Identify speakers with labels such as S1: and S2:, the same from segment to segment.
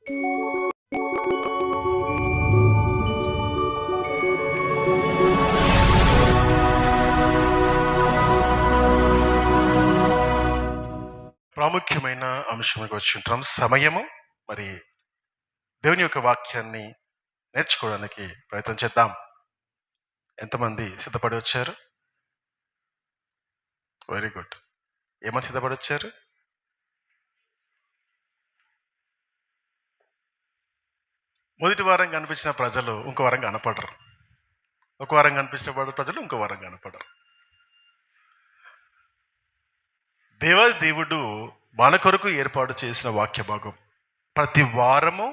S1: ప్రాముఖ్యమైన అంశంకి వచ్చి ఉంటాం. సమయము. మరి దేవుని యొక్క వాక్యాన్ని నేర్చుకోవడానికి ప్రయత్నం చేద్దాం. ఎంతమంది సిద్ధపడి వచ్చారు? Very good. ఏమని సిద్ధపడి వచ్చారు? మొదటి వారం కనిపించిన ప్రజలు ఇంకో వారం కనపడరు. ఒక వారం కనిపించిన ప్రజలు ఇంకో వారం కనపడరు. దేవుడు మన కొరకు ఏర్పాటు చేసిన వాక్య భాగం ప్రతి వారము,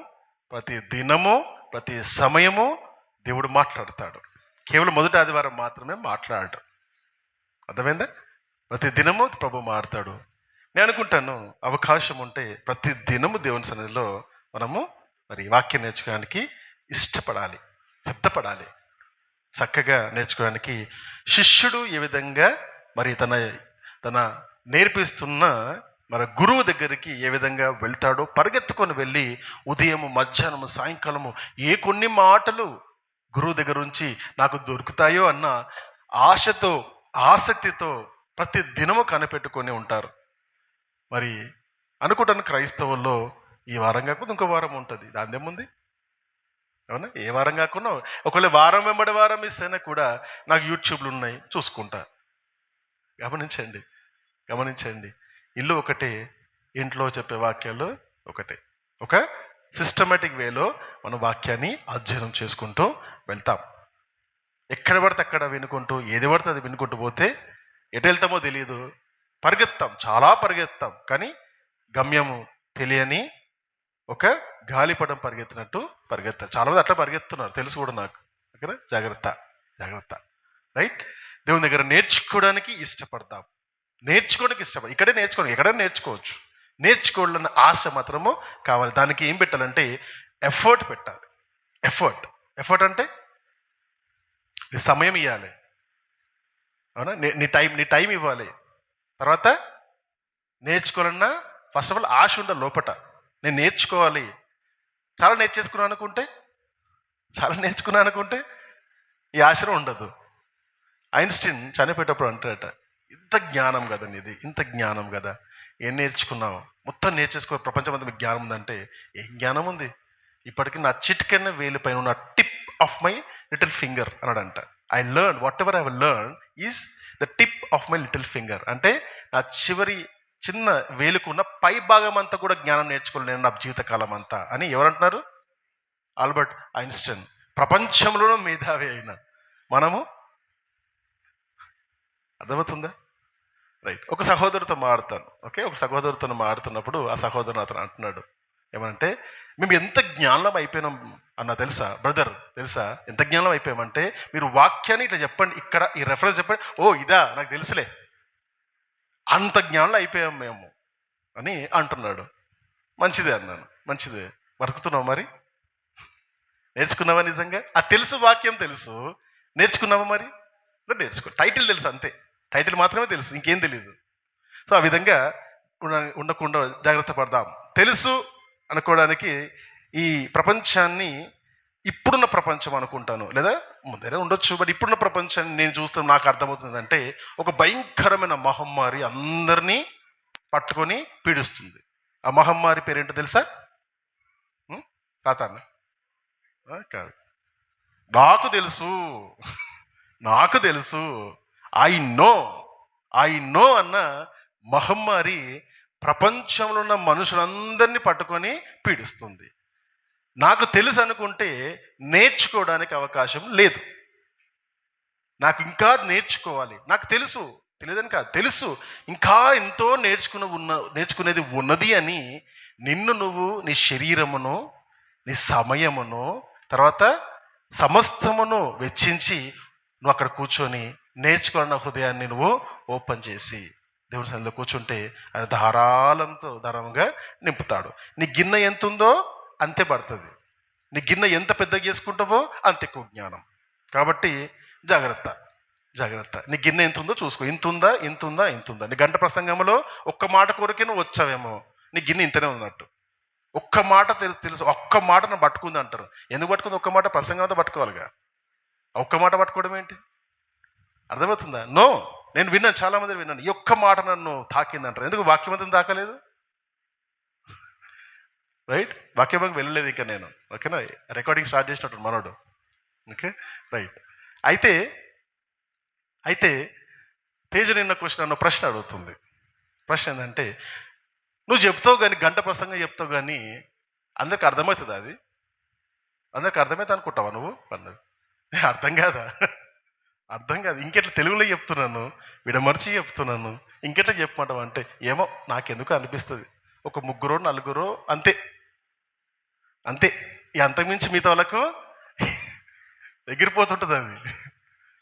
S1: ప్రతి దినము, ప్రతి సమయము దేవుడు మాట్లాడతాడు. కేవలం మొదటి ఆదివారం మాత్రమే మాట్లాడాడు. అర్థమైందా? ప్రతి దినము ప్రభు మాట్లాడతాడు. నేను అనుకుంటాను అవకాశం ఉంటే ప్రతి దినము దేవుని సన్నిధిలో మనము మరి వాక్యం నేర్చుకోవడానికి ఇష్టపడాలి, సిద్ధపడాలి. చక్కగా నేర్చుకోవడానికి శిష్యుడు ఏ విధంగా మరి తన నేర్పిస్తున్న మరి గురువు దగ్గరికి ఏ విధంగా వెళ్తాడో పరిగెత్తుకొని వెళ్ళి ఉదయం, మధ్యాహ్నం, సాయంకాలము కొన్ని మాటలు గురువు దగ్గర నుంచి నాకు దొరుకుతాయో అన్న ఆశతో, ఆసక్తితో ప్రతి దినము కనిపెట్టుకొని ఉంటారు. మరి అనుకుంటాను క్రైస్తవుల్లో ఈ వారం కాకుండా ఇంకో వారం ఉంటుంది. దానిదేముంది? అవునా? ఏ వారం కాకుండా ఒకవేళ వారం వెంబడి వారం మిస్ అయినా కూడా నాకు యూట్యూబ్లు ఉన్నాయి, చూసుకుంటా. గమనించండి. ఇల్లు ఒకటే, ఇంట్లో చెప్పే వాక్యాలు ఒకటే. ఒక సిస్టమేటిక్ వేలో మన వాక్యాన్ని అధ్యయనం చేసుకుంటూ వెళ్తాం. ఎక్కడ పడితే అక్కడ వినుకుంటూ, ఏది పడితే అది వినుకుంటూ పోతే ఎటు వెళ్తామో తెలియదు. చాలా పరిగెత్తాం, కానీ గమ్యము తెలియని ఒక గాలిపటం పరిగెత్తినట్టు పరిగెత్తారు. చాలామంది అట్లా పరిగెత్తున్నారు, తెలుసు కూడా నాకు. ఓకేనా? జాగ్రత్త. రైట్? దేవుని దగ్గర నేర్చుకోవడానికి ఇష్టపడతాం. ఇక్కడే ఎక్కడైనా నేర్చుకోవచ్చు. నేర్చుకోవాలన్న ఆశ మాత్రము కావాలి. దానికి ఏం పెట్టాలంటే ఎఫర్ట్ పెట్టాలి. ఎఫర్ట్ అంటే నీ సమయం ఇవ్వాలి. అవునా? నీ టైం ఇవ్వాలి. తర్వాత నేర్చుకోవాలన్నా ఫస్ట్ ఆఫ్ ఆల్ ఆశ ఉండాలి లోపట. నేను నేర్చుకోవాలి. చాలా నేర్చుకున్నాను అనుకుంటే ఈ ఆశ ఉండదు. ఐన్స్టీన్ చనిపోయేటప్పుడు అంటాడట, ఇంత జ్ఞానం కదా నీది, ఇంత జ్ఞానం కదా, ఏం నేర్చుకున్నావు? మొత్తం నేర్చేసుకో, ప్రపంచం అంతా మీకు జ్ఞానం ఉందంటే ఏం జ్ఞానం ఉంది? ఇప్పటికీ నా చిటికెన్న వేలు పైన ఉన్న tip of my little finger అన్నాడంట. I learn whatever I have learn is the tip of my little finger. అంటే నా చివరి చిన్న వేలుకు ఉన్న పై భాగం అంతా కూడా జ్ఞానం నేర్చుకోలేను నేను నా జీవితకాలం అంతా అని ఎవరంటున్నారు? Albert Einstein. ప్రపంచంలోనూ మేధావి అయిన మనము. అర్థమవుతుందా? రైట్. ఒక సహోదరుతో మాడుతున్నప్పుడు ఆ సహోదరుని అతను అంటున్నాడు ఏమంటే, మేము ఎంత జ్ఞానం అయిపోయినాం అన్న తెలుసా బ్రదర్, ఎంత జ్ఞానం అయిపోయామంటే మీరు వాక్యాన్ని ఇట్లా చెప్పండి, ఇక్కడ ఈ రెఫరెన్స్ చెప్పండి, ఓ ఇదా నాకు తెలుసులే, అంత జ్ఞానంలో అయిపోయాం మేము అని అంటున్నాడు. మంచిదే అన్నాను. మంచిదే. బతుకుతున్నావు మరి? నేర్చుకున్నావా నిజంగా? అది తెలుసు, వాక్యం తెలుసు, నేర్చుకున్నావా మరి? నేర్చుకో. టైటిల్ తెలుసు, అంతే. టైటిల్ మాత్రమే తెలుసు, ఇంకేం తెలియదు. సో ఆ విధంగా ఉండకుండా జాగ్రత్త పడదాం. తెలుసు అనుకోవడానికి ఈ ప్రపంచాన్ని, ఇప్పుడున్న ప్రపంచం అనుకుంటాను, లేదా ముందరే ఉండొచ్చు, బట్ ఇప్పుడున్న ప్రపంచాన్ని నేను చూస్తాను, నాకు అర్థమవుతుంది అంటే ఒక భయంకరమైన మహమ్మారి అందరినీ పట్టుకొని పీడిస్తుంది. ఆ మహమ్మారి పేరేంటో తెలుసా? సాతాను కాదు. నాకు తెలుసు. ఐ నో అన్న మహమ్మారి ప్రపంచంలో ఉన్న మనుషులందరినీ పట్టుకొని పీడిస్తుంది. నాకు తెలుసు అనుకుంటే నేర్చుకోవడానికి అవకాశం లేదు. నాకు ఇంకా నేర్చుకోవాలి. నాకు తెలుసు, తెలియదని కాదు, తెలుసు, ఇంకా ఎంతో నేర్చుకునేది ఉన్నది అని నువ్వు నీ శరీరమును, నీ సమయమును, తర్వాత సమస్తమును వెచ్చించి నువ్వు అక్కడ కూర్చొని నేర్చుకోవాలన్న హృదయాన్ని నువ్వు ఓపెన్ చేసి దేవుని సన్నిధిలో కూర్చుంటే ఆయన ధారాళంగా నింపుతాడు. నీ గిన్నె ఎంత ఉందో అంతే పడుతుంది. నీ గిన్నె ఎంత పెద్దగా చేసుకుంటావో అంత ఎక్కువ జ్ఞానం. కాబట్టి జాగ్రత్త. నీ గిన్నె ఎంత ఉందో చూసుకో. ఇంత ఉందా. నీ గంట ప్రసంగంలో ఒక్క మాట కొరకే నువ్వు వచ్చావేమో, నీ గిన్నె ఇంతనే ఉన్నట్టు. ఒక్క మాట తెలుసు ఒక్క మాటను పట్టుకుంది అంటారు. ఎందుకు పట్టుకుంది? ఒక్క మాట ప్రసంగంతో పట్టుకోవాలిగా. ఒక్క మాట పట్టుకోవడం ఏంటి? అర్థమవుతుందా? నో, నేను విన్నాను, చాలా మంది విన్నాను, ఈ ఒక్క మాట నన్ను తాకింది అంటారు. ఎందుకు? వాక్యమంతం తాకలేదు, రైట్? వాక్యమంగా వెళ్ళలేదు ఇంకా నేను. ఓకేనా? రికార్డింగ్ స్టార్ట్ చేసినట్టు మనోడు. Okay, right. అయితే అయితే తేజ నిన్న క్వశ్చన్ ప్రశ్న అడుగుతుంది. ప్రశ్న ఏంటంటే, నువ్వు చెప్తావు కానీ, గంట ప్రసంగం చెప్తావు కానీ అందరికి అర్థమవుతుంది? అది అందరికి అర్థమైతే అనుకుంటావా నువ్వు అన్నది? అర్థం కాదా? అర్థం కాదు. ఇంకెట్లా తెలుగులో చెప్తున్నాను, విడమర్చి చెప్తున్నాను, ఇంకెట్లా చెప్పమంటావు అంటే, ఏమో నాకెందుకు అనిపిస్తుంది, ఒక 3 4 అంతే అంతే, అంతకుమించి మిగతా వాళ్ళకు ఎగిరిపోతుంటుంది, అది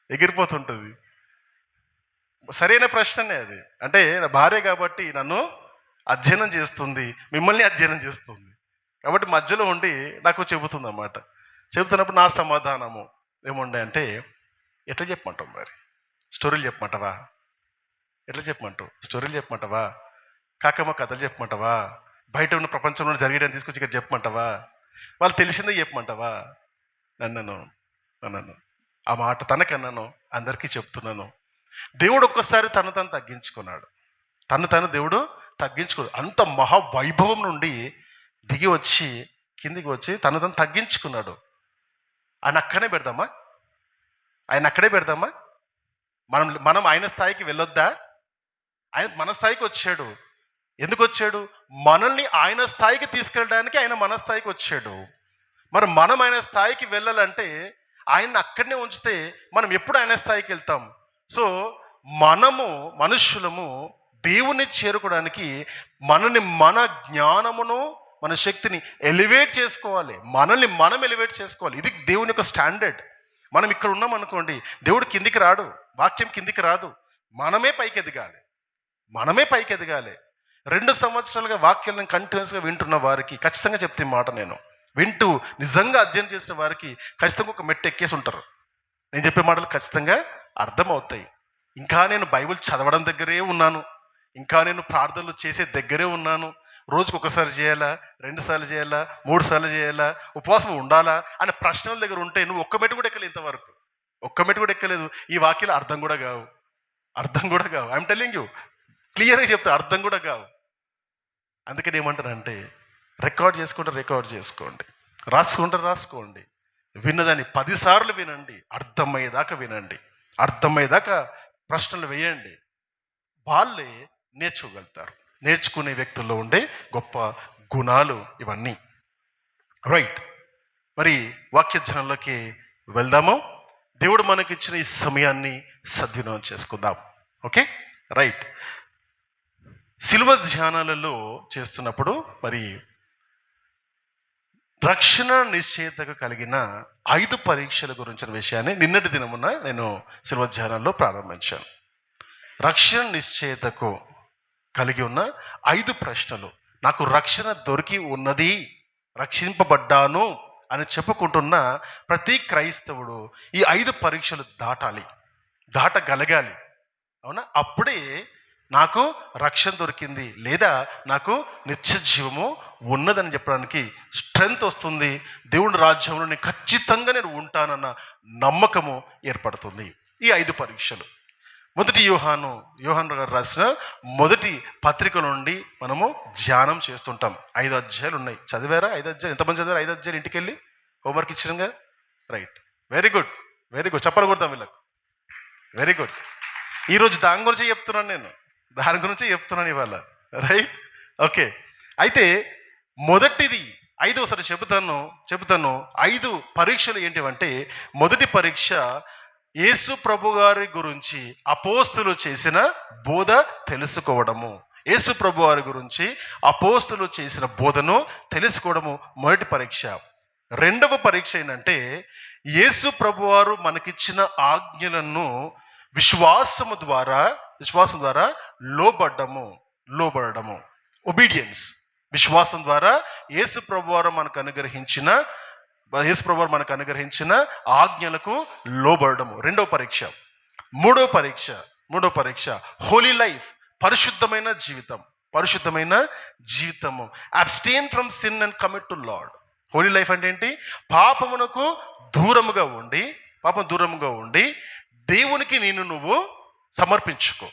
S1: ఎగిరిపోతుంటుంది. సరైన ప్రశ్ననే అది. అంటే నా భార్య కాబట్టి నన్ను అధ్యయనం చేస్తుంది, మిమ్మల్ని అధ్యయనం చేస్తుంది కాబట్టి మధ్యలో ఉండి నాకు చెబుతుంది అన్నమాట. చెబుతున్నప్పుడు నా సమాధానము ఏముండే అంటే, ఎట్లా చెప్పమంటావు మరి? స్టోరీలు చెప్పమంటావా? ఎట్లా చెప్పమంటావు? స్టోరీలు చెప్పమంటావా? కాకమ్మ కథలు చెప్పమంటావా? బయట ఉన్న ప్రపంచంలో జరిగేయడానికి తీసుకొచ్చి ఇక్కడ చెప్పమంటావా? వాళ్ళు తెలిసిందే చెప్పమంటావా? నన్ను ఆ మాట తనకన్నాను, అందరికీ చెప్తున్నాను. దేవుడు ఒక్కసారి తను తగ్గించుకున్నాడు. తను దేవుడు తగ్గించుకున్నాడు. అంత మహావైభవం నుండి దిగి వచ్చి కిందికి వచ్చి తను తగ్గించుకున్నాడు. ఆయన అక్కడే పెడదామా? మనం ఆయన స్థాయికి వెళ్ళొద్దా? ఆయన మన స్థాయికి వచ్చాడు. ఎందుకు వచ్చాడు? మనల్ని ఆయన స్థాయికి తీసుకెళ్ళడానికి ఆయన మన స్థాయికి వచ్చాడు. మరి మనం ఆయన స్థాయికి వెళ్ళాలంటే ఆయన్ని అక్కడనే ఉంచితే మనం ఎప్పుడు ఆయన స్థాయికి వెళ్తాం? సో మనము మనుష్యులము దేవుని చేరుకోవడానికి మన జ్ఞానమును, మన శక్తిని ఎలివేట్ చేసుకోవాలి. మనల్ని మనం ఎలివేట్ చేసుకోవాలి. ఇది దేవుని యొక్క స్టాండర్డ్. మనం ఇక్కడ ఉన్నాం అనుకోండి, దేవుడు కిందికి రాడు, వాక్యం కిందికి రాదు. మనమే పైకి ఎదగాలి. 2 సంవత్సరాలుగా వాక్యాలను కంటిన్యూస్గా వింటున్న వారికి ఖచ్చితంగా చెప్తే మాట, నేను వింటూ నిజంగా అధ్యయనం చేసిన వారికి ఖచ్చితంగా ఒక మెట్టు ఎక్కేసి ఉంటారు. నేను చెప్పే మాటలు ఖచ్చితంగా అర్థమవుతాయి. ఇంకా నేను బైబిల్ చదవడం దగ్గరే ఉన్నాను, ఇంకా నేను ప్రార్థనలు చేసే దగ్గరే ఉన్నాను. రోజుకు 1 సారి చేయాలా, 2 సార్లు చేయాలా, 3 సార్లు చేయాలా, ఉపవాసం ఉండాలా అనే ప్రశ్నల దగ్గర ఉంటే నువ్వు ఒక్క మెట్టు కూడా ఎక్కలేదు. ఇంతవరకు ఒక్క మెట్టు కూడా ఎక్కలేదు. ఈ వాక్యాలు అర్థం కూడా కావు. ఐఎమ్ టెల్లింగ్ యూ, క్లియర్గా చెప్తా, అర్థం కూడా కావు. అందుకని ఏమంటానంటే, రికార్డ్ చేసుకోండి, రాసుకోండి, విన్నదాన్ని 10 సార్లు వినండి, అర్థమయ్యేదాకా వినండి, అర్థమయ్యేదాకా ప్రశ్నలు వేయండి. వాళ్ళే నేర్చుకోగలుగుతారు. నేర్చుకునే వ్యక్తుల్లో ఉండే గొప్ప గుణాలు ఇవన్నీ. రైట్, మరి వాక్యధ్యానంలోకి వెళ్దాము. దేవుడు మనకిచ్చిన ఈ సమయాన్ని సద్వినియోగం చేసుకుందాం. Okay, right. శిలువ ధ్యానాలలో చేస్తున్నప్పుడు మరి రక్షణ నిశ్చయితకు కలిగిన 5 పరీక్షల గురించిన విషయాన్ని నిన్నటి దినమున నేను శిలువ ధ్యానంలో ప్రారంభించాను. రక్షణ నిశ్చయితకు కలిగి ఉన్న 5 ప్రశ్నలు. నాకు రక్షణ దొరికి ఉన్నది, రక్షింపబడ్డాను అని చెప్పుకుంటున్న ప్రతి క్రైస్తవుడు ఈ 5 పరీక్షలు దాటగలగాలి. అవునా? అప్పుడే నాకు రక్షణ దొరికింది, లేదా నాకు నిత్య జీవము ఉన్నదని చెప్పడానికి స్ట్రెంగ్త్ వస్తుంది. దేవుని రాజ్యంలో నేను ఖచ్చితంగా నేను ఉంటానన్న నమ్మకము ఏర్పడుతుంది. ఈ 5 పరీక్షలు. మొదటి యోహాను గారు రాసిన మొదటి పత్రిక నుండి మనము ధ్యానం చేస్తుంటాం. 5 అధ్యాయాలు ఉన్నాయి. చదివారా? 5 అధ్యాయాలు ఎంతమంది చదివారు? 5 అధ్యాయాలు ఇంటికి వెళ్ళి హోంవర్క్ ఇచ్చినాగా. Right, very good. చెప్పలు కొడతాం వీళ్ళకు. Very good. ఈరోజు దాని గురించి చెప్తున్నాను ఇవాళ. Right, okay. అయితే మొదటిది 5, ఒకసారి చెబుతాను 5 పరీక్షలు ఏంటివంటే, మొదటి పరీక్ష యేసు ప్రభు గారి గురించి అపోస్తులు చేసిన బోధ తెలుసుకోవడము. యేసు ప్రభు వారి గురించి అపోస్తులు చేసిన బోధను తెలుసుకోవడము మొదటి పరీక్ష. రెండవ పరీక్ష ఏంటంటే, యేసు ప్రభు వారు మనకిచ్చిన ఆజ్ఞలను విశ్వాసం ద్వారా లోబడము, ఒబీడియన్స్. విశ్వాసం ద్వారా యేసు ప్రభు వారు మనకు అనుగ్రహించిన ఆజ్ఞలకు లోబడము రెండవ పరీక్ష. మూడో పరీక్ష హోలీ లైఫ్, పరిశుద్ధమైన జీవితం. పరిశుద్ధమైన జీవితము. Abstain from sin and commit to lord. Holi life అంటే ఏంటి? పాపమునకు దూరముగా ఉండి దేవునికి నువ్వు సమర్పించుకో.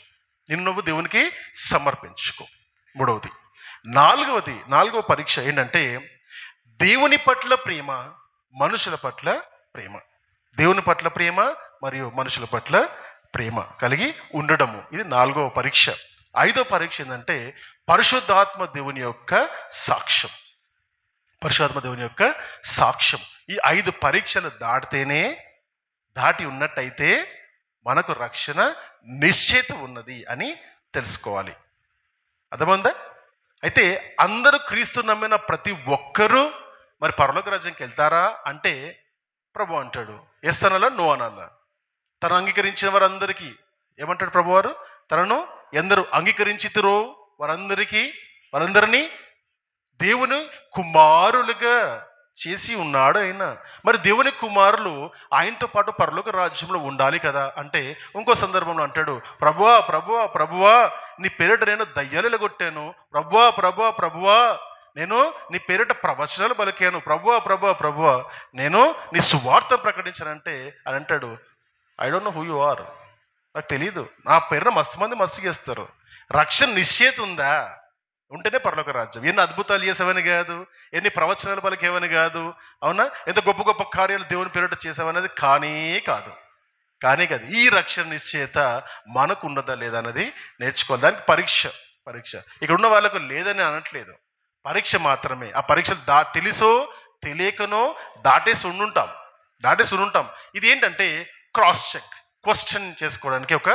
S1: నువ్వు దేవునికి సమర్పించుకో. మూడవది. నాలుగవ పరీక్ష ఏంటంటే దేవుని పట్ల ప్రేమ, మనుషుల పట్ల ప్రేమ. దేవుని పట్ల ప్రేమ మరియు మనుషుల పట్ల ప్రేమ కలిగి ఉండడము. ఇది 4వ పరీక్ష. 5వ పరీక్ష ఏంటంటే పరిశుద్ధాత్మ దేవుని యొక్క సాక్ష్యం. ఈ 5 పరీక్షలు దాటి ఉన్నట్టయితే మనకు రక్షణ నిశ్చయిత ఉన్నది అని తెలుసుకోవాలి. అర్థమైందా? అయితే అందరూ క్రీస్తు నమ్మిన ప్రతి ఒక్కరూ మరి పరలోక రాజ్యానికి వెళ్తారా అంటే ప్రభు అంటాడు ఎస్ అనాలా, నో అనాలా? తను అంగీకరించిన వారందరికీ ఏమంటాడు ప్రభువారు? తనను ఎందరు అంగీకరించితురో వారందరినీ దేవుని కుమారులుగా చేసి ఉన్నాడు ఆయన. మరి దేవుని కుమారులు ఆయనతో పాటు పరలోక రాజ్యంలో ఉండాలి కదా అంటే ఇంకో సందర్భంలో అంటాడు, ప్రభువా నీ పేరిట నేను దయ్యాలు ఎలగొట్టాను, ప్రభువా నేను నీ పేరిట ప్రవచనాలు పలికాను, ప్రభువా నేను నీ సువార్త ప్రకటించానంటే అని అంటాడు, I don't know who you are, నాకు తెలియదు, నా పేరున మస్తు చేస్తారు. రక్షణ నిశ్చయిత ఉందా? ఉంటేనే పరలోక రాజ్యం. ఎన్ని అద్భుతాలు చేసావని కాదు, ఎన్ని ప్రవచనాలు పలికేవని కాదు, అవునా, ఎంత గొప్ప గొప్ప కార్యాలు దేవుని పేరిట చేసావనేది కానీ కాదు. ఈ రక్షణ నిశ్చయిత మనకు ఉన్నదా లేదా అనేది నేర్చుకోవాలి. దానికి పరీక్ష. ఇక్కడ ఉన్న వాళ్ళకు లేదని అనట్లేదు, పరీక్ష మాత్రమే. ఆ పరీక్షలు తెలుసో తెలియకనో దాటేసి ఉండుంటాం. ఇది ఏంటంటే క్రాస్ చెక్, క్వశ్చన్ చేసుకోవడానికి ఒక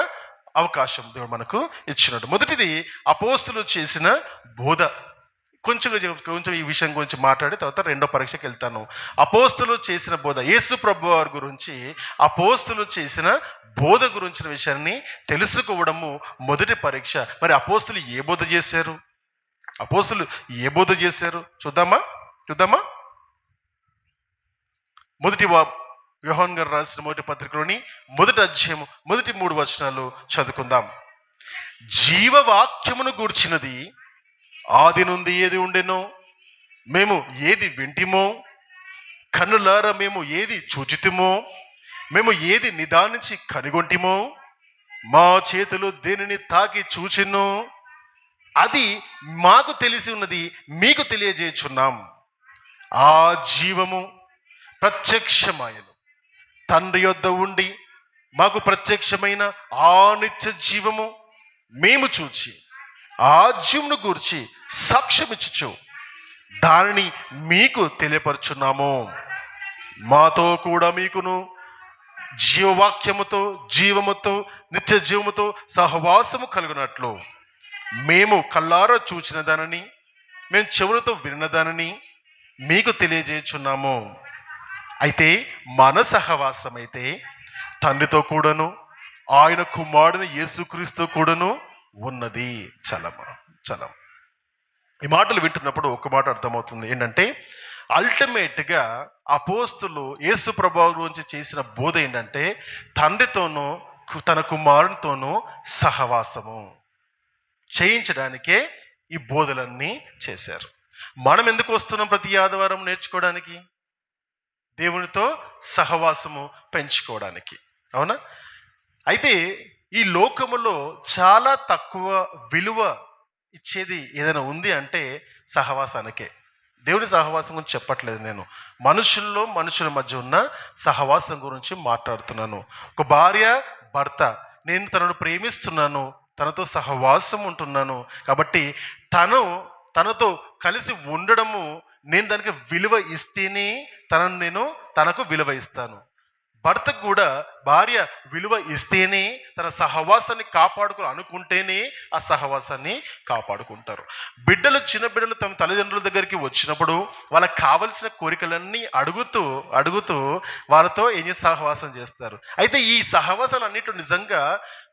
S1: అవకాశం దేవుడు మనకు ఇచ్చినట్టు. మొదటిది అపోస్తులు చేసిన బోధ. కొంచెం ఈ విషయం గురించి మాట్లాడి తర్వాత 2వ పరీక్షకి వెళ్తాను. అపోస్తులు చేసిన బోధ, యేసు ప్రభు వారి గురించి అపోస్తులు చేసిన బోధ గురించిన విషయాన్ని తెలుసుకోవడము మొదటి పరీక్ష. మరి అపోస్తులు ఏ బోధ చేశారు చూద్దామా? మొదటి యోహాను గారు రాసిన మొదటి పత్రికలోని మొదటి అధ్యాయం మొదటి 3 వచనాలు చదువుకుందాం. జీవవాక్యమును గూర్చినది ఆది నుండి ఏది ఉండెనో, మేము ఏది వింటిమో, కన్నులారా మేము ఏది చూచితిమో, మేము ఏది నిదానించి కనుగొంటిమో, మా చేతులు దేనిని తాకి చూచినో అది మాకు తెలిసి ఉన్నది మీకు తెలియజేయుచున్నాం. ఆ జీవము ప్రత్యక్షమాయను, తండ్రి యొద్ద ఉండి మాకు ప్రత్యక్షమైన ఆ నిత్య జీవము మేము చూచి ఆ జీవమును గూర్చి సాక్ష్యమిచ్చుచు దానిని మీకు తెలియపరుచున్నాము. మాతో కూడా మీకును జీవముతో నిత్య జీవముతో సహవాసము కలుగునట్లు మేము కళ్ళారా చూచిన దానిని, మేము చెవులతో విన్న దానిని మీకు తెలియజేయుచున్నాము. అయితే మన సహవాసం అయితే తండ్రితో కూడాను ఆయన కుమారుని యేసుక్రీస్తు కూడాను ఉన్నది. చలం. ఈ మాటలు వింటున్నప్పుడు ఒక మాట అర్థమవుతుంది ఏంటంటే అల్టిమేట్గా అపోస్తులు యేసు ప్రభువు గురించి చేసిన బోధ ఏంటంటే తండ్రితోనూ తన కుమారునితోనూ సహవాసము చేయించడానికే ఈ బోధలన్నీ చేశారు. మనం ఎందుకు వస్తున్నాం ప్రతి ఆదివారం నేర్చుకోవడానికి? దేవునితో సహవాసము పెంచుకోవడానికి, అవునా? అయితే ఈ లోకములో చాలా తక్కువ విలువ ఇచ్చేది ఏదైనా ఉంది అంటే సహవాసానికే. దేవుని సహవాసం గురించి చెప్పట్లేదు నేను, మనుషుల మధ్య ఉన్న సహవాసం గురించి మాట్లాడుతున్నాను. ఒక భార్య భర్త, నేను తనను ప్రేమిస్తున్నాను, తనతో సహవాసం ఉంటున్నాను కాబట్టి తనతో కలిసి ఉండడము, నేను దానికి విలువ ఇస్తేనే తనకు విలువ ఇస్తాను. భర్తకు కూడా భార్య విలువ ఇస్తేనే తన సహవాసాన్ని అనుకుంటేనే ఆ సహవాసాన్ని కాపాడుకుంటారు. చిన్న బిడ్డలు తమ తల్లిదండ్రుల దగ్గరికి వచ్చినప్పుడు వాళ్ళకి కావలసిన కోరికలన్నీ అడుగుతూ వాళ్ళతో సహవాసం చేస్తారు. అయితే ఈ సహవాసాలు అన్నింటిలో నిజంగా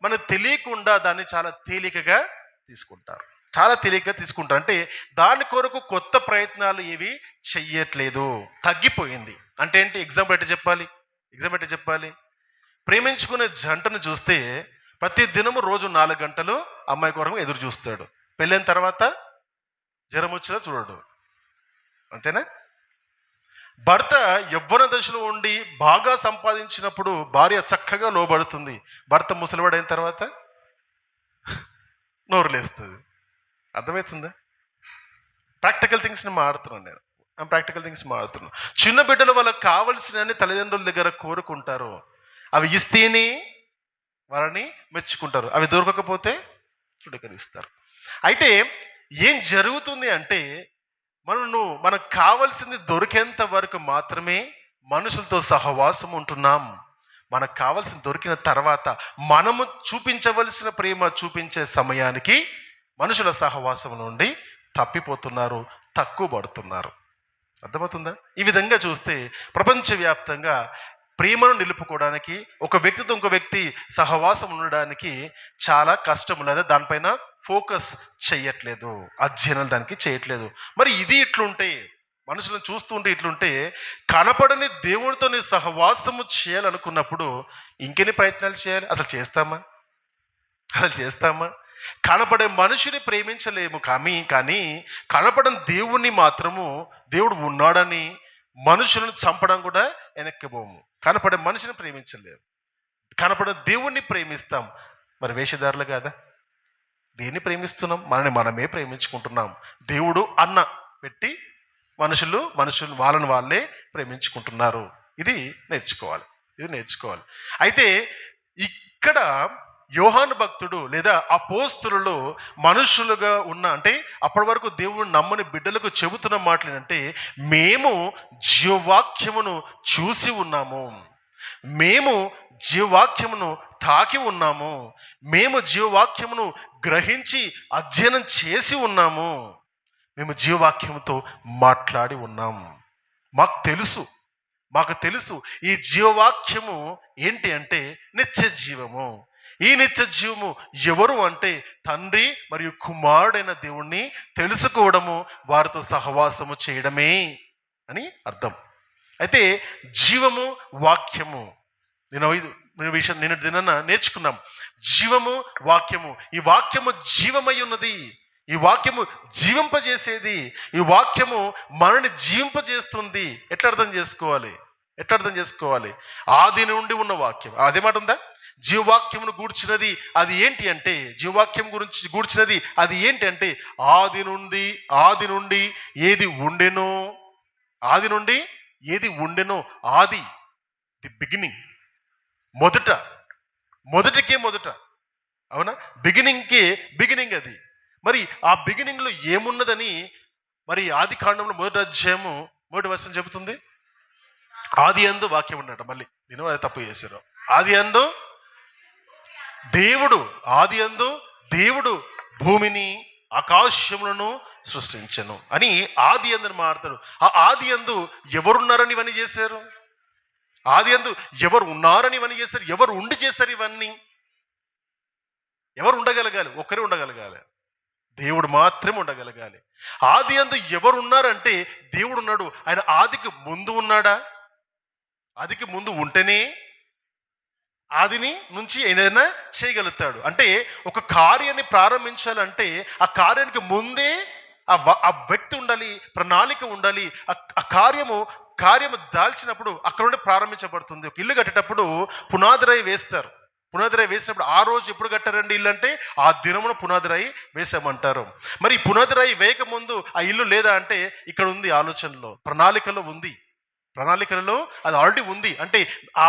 S1: మనకు తెలియకుండా దాన్ని చాలా తేలికగా తీసుకుంటారు. అంటే దాని కొరకు కొత్త ప్రయత్నాలు ఏవి చెయ్యట్లేదు, తగ్గిపోయింది. అంటే ఏంటి? ఎగ్జాంపుల్ ఎట్లా చెప్పాలి? ప్రేమించుకునే జంటను చూస్తే ప్రతి దినము రోజు 4 గంటలు అమ్మాయి కొరకు ఎదురు చూస్తాడు. పెళ్ళైన తర్వాత జ్వరం వచ్చినా చూడడు, అంతేనా? భర్త యవ్వన దశలో ఉండి బాగా సంపాదించినప్పుడు భార్య చక్కగా లోబడుతుంది. భర్త ముసలివాడైన తర్వాత నోరులేస్తుంది. అర్థమవుతుందా? ప్రాక్టికల్ థింగ్స్ని మాడుతున్నాను నేను. ప్రాక్టికల్ థింగ్స్ మాడుతున్నాను. చిన్న బిడ్డలు వాళ్ళకి కావలసినన్ని తల్లిదండ్రుల దగ్గర కోరుకుంటారు. అవి ఇస్తేనే వాళ్ళని మెచ్చుకుంటారు. అవి దొరకకపోతే చుడకరిస్తారు. అయితే ఏం జరుగుతుంది అంటే మనకు కావలసింది దొరికేంత వరకు మాత్రమే మనుషులతో సహవాసం ఉంటున్నాం. మనకు కావాల్సింది దొరికిన తర్వాత మనము చూపించవలసిన ప్రేమ చూపించే సమయానికి మనుషుల సహవాసం నుండి తప్పిపోతున్నారు, తక్కువ పడుతున్నారు. అర్థమవుతుందా? ఈ విధంగా చూస్తే ప్రపంచవ్యాప్తంగా ప్రేమను నిలుపుకోవడానికి, ఒక వ్యక్తితో ఇంకో వ్యక్తి సహవాసం ఉండడానికి చాలా కష్టం, లేదా దానిపైన ఫోకస్ చేయట్లేదు, అధ్యయనం దానికి చేయట్లేదు. మరి ఇది ఇట్లుంటే, మనుషులను చూస్తుంటే ఇట్లుంటే, కనపడని దేవునితో నీ సహవాసము చేయాలనుకున్నప్పుడు ఇంకెన్ని ప్రయత్నాలు చేయాలి? అసలు చేస్తామా? కనపడే మనిషిని ప్రేమించలేము, కానీ కనపడని దేవుణ్ణి మాత్రము, దేవుడు ఉన్నాడని మనుషులను చంపడం కూడా వెనక్కిపోము. కనపడే మనిషిని ప్రేమించలేము, కనపడే దేవుణ్ణి ప్రేమిస్తాం. మరి వేషధారులు కాదా? దేన్ని ప్రేమిస్తున్నాం? మనమే ప్రేమించుకుంటున్నాం. దేవుడు అన్న పెట్టి మనుషులు వాళ్ళే ప్రేమించుకుంటున్నారు. ఇది నేర్చుకోవాలి. అయితే ఇక్కడ యోహాను భక్తుడు లేదా అపోస్తలులు మనుషులుగా ఉన్న, అంటే అప్పటి వరకు దేవుడు నమ్మని బిడ్డలకు చెబుతున్న మాటలు ఏంటంటే, మేము జీవవాక్యమును చూసి ఉన్నాము, మేము జీవవాక్యమును తాకి ఉన్నాము, మేము జీవవాక్యమును గ్రహించి అధ్యయనం చేసి ఉన్నాము, మేము జీవవాక్యముతో మాట్లాడి ఉన్నాము. మాకు తెలుసు ఈ జీవవాక్యము ఏంటి అంటే నిత్య జీవము. ఈ నిత్య జీవము ఎవరు అంటే తండ్రి మరియు కుమారుడైన దేవుణ్ణి తెలుసుకోవడము, వారితో సహవాసము చేయడమే అని అర్థం. అయితే జీవము, వాక్యము, నిన్న దినాన నేర్చుకున్నాం. జీవము, వాక్యము. ఈ వాక్యము జీవమై ఉన్నది, ఈ వాక్యము జీవింపజేసేది, ఈ వాక్యము మనని జీవింపజేస్తుంది. ఎట్లా అర్థం చేసుకోవాలి? ఆది నుండి ఉన్న వాక్యం, అదే మాట ఉందా? జీవవాక్యమును గూర్చినది అది ఏంటి అంటే, జీవవాక్యం గురించి గూర్చినది అది ఏంటి అంటే, ఆది నుండి ఏది ఉండెనో, ఆది ది బిగినింగ్, మొదట, అవునా? బిగినింగ్ అది. మరి ఆ బిగినింగ్లో ఏమున్నదని మరి ఆది కాండంలో 1వ అధ్యాయము 1వ వచనం చెబుతుంది. ఆది యందు వాక్యం ఉన్నట. మళ్ళీ నేను అది తప్పు చేశారు. ఆది యందు దేవుడు భూమిని ఆకాశములను సృష్టించెను అని ఆది యందు మాట్లాడతాడు. ఆ ఆది యందు ఎవరున్నారని ఇవన్నీ చేశారు? ఆది యందు ఎవరు ఉన్నారని ఇవన్నీ చేశారు? ఎవరు ఉండి చేశారు ఇవన్నీ? ఎవరు ఉండగలగాలి? ఒక్కరే ఉండగలగాలి, దేవుడు మాత్రమే ఉండగలగాలి. ఆది యందు ఎవరు ఉన్నారంటే దేవుడు ఉన్నాడు. ఆయన ఆదికి ముందు ఉన్నాడా? ఆదికి ముందు ఉంటేనే ఆదిని నుంచి ఏదైనా చేయగలుగుతాడు. అంటే ఒక కార్యాన్ని ప్రారంభించాలంటే ఆ కార్యానికి ముందే ఆ వ్యక్తి ఉండాలి, ప్రణాళిక ఉండాలి. ఆ కార్యము దాల్చినప్పుడు అక్కడ నుండి ప్రారంభించబడుతుంది. ఒక ఇల్లు కట్టేటప్పుడు పునాదిరాయి వేస్తారు. పునాదిరాయి వేసినప్పుడు ఆ రోజు ఎప్పుడు కట్టారండి ఇల్లు అంటే, ఆ దినమున పునాదిరాయి వేసామంటారు. మరి పునాదిరాయి వేయక ముందు ఆ ఇల్లు లేదా అంటే, ఇక్కడ ఉంది ఆలోచనలో, ప్రణాళికలలో అది ఆల్రెడీ ఉంది. అంటే ఆ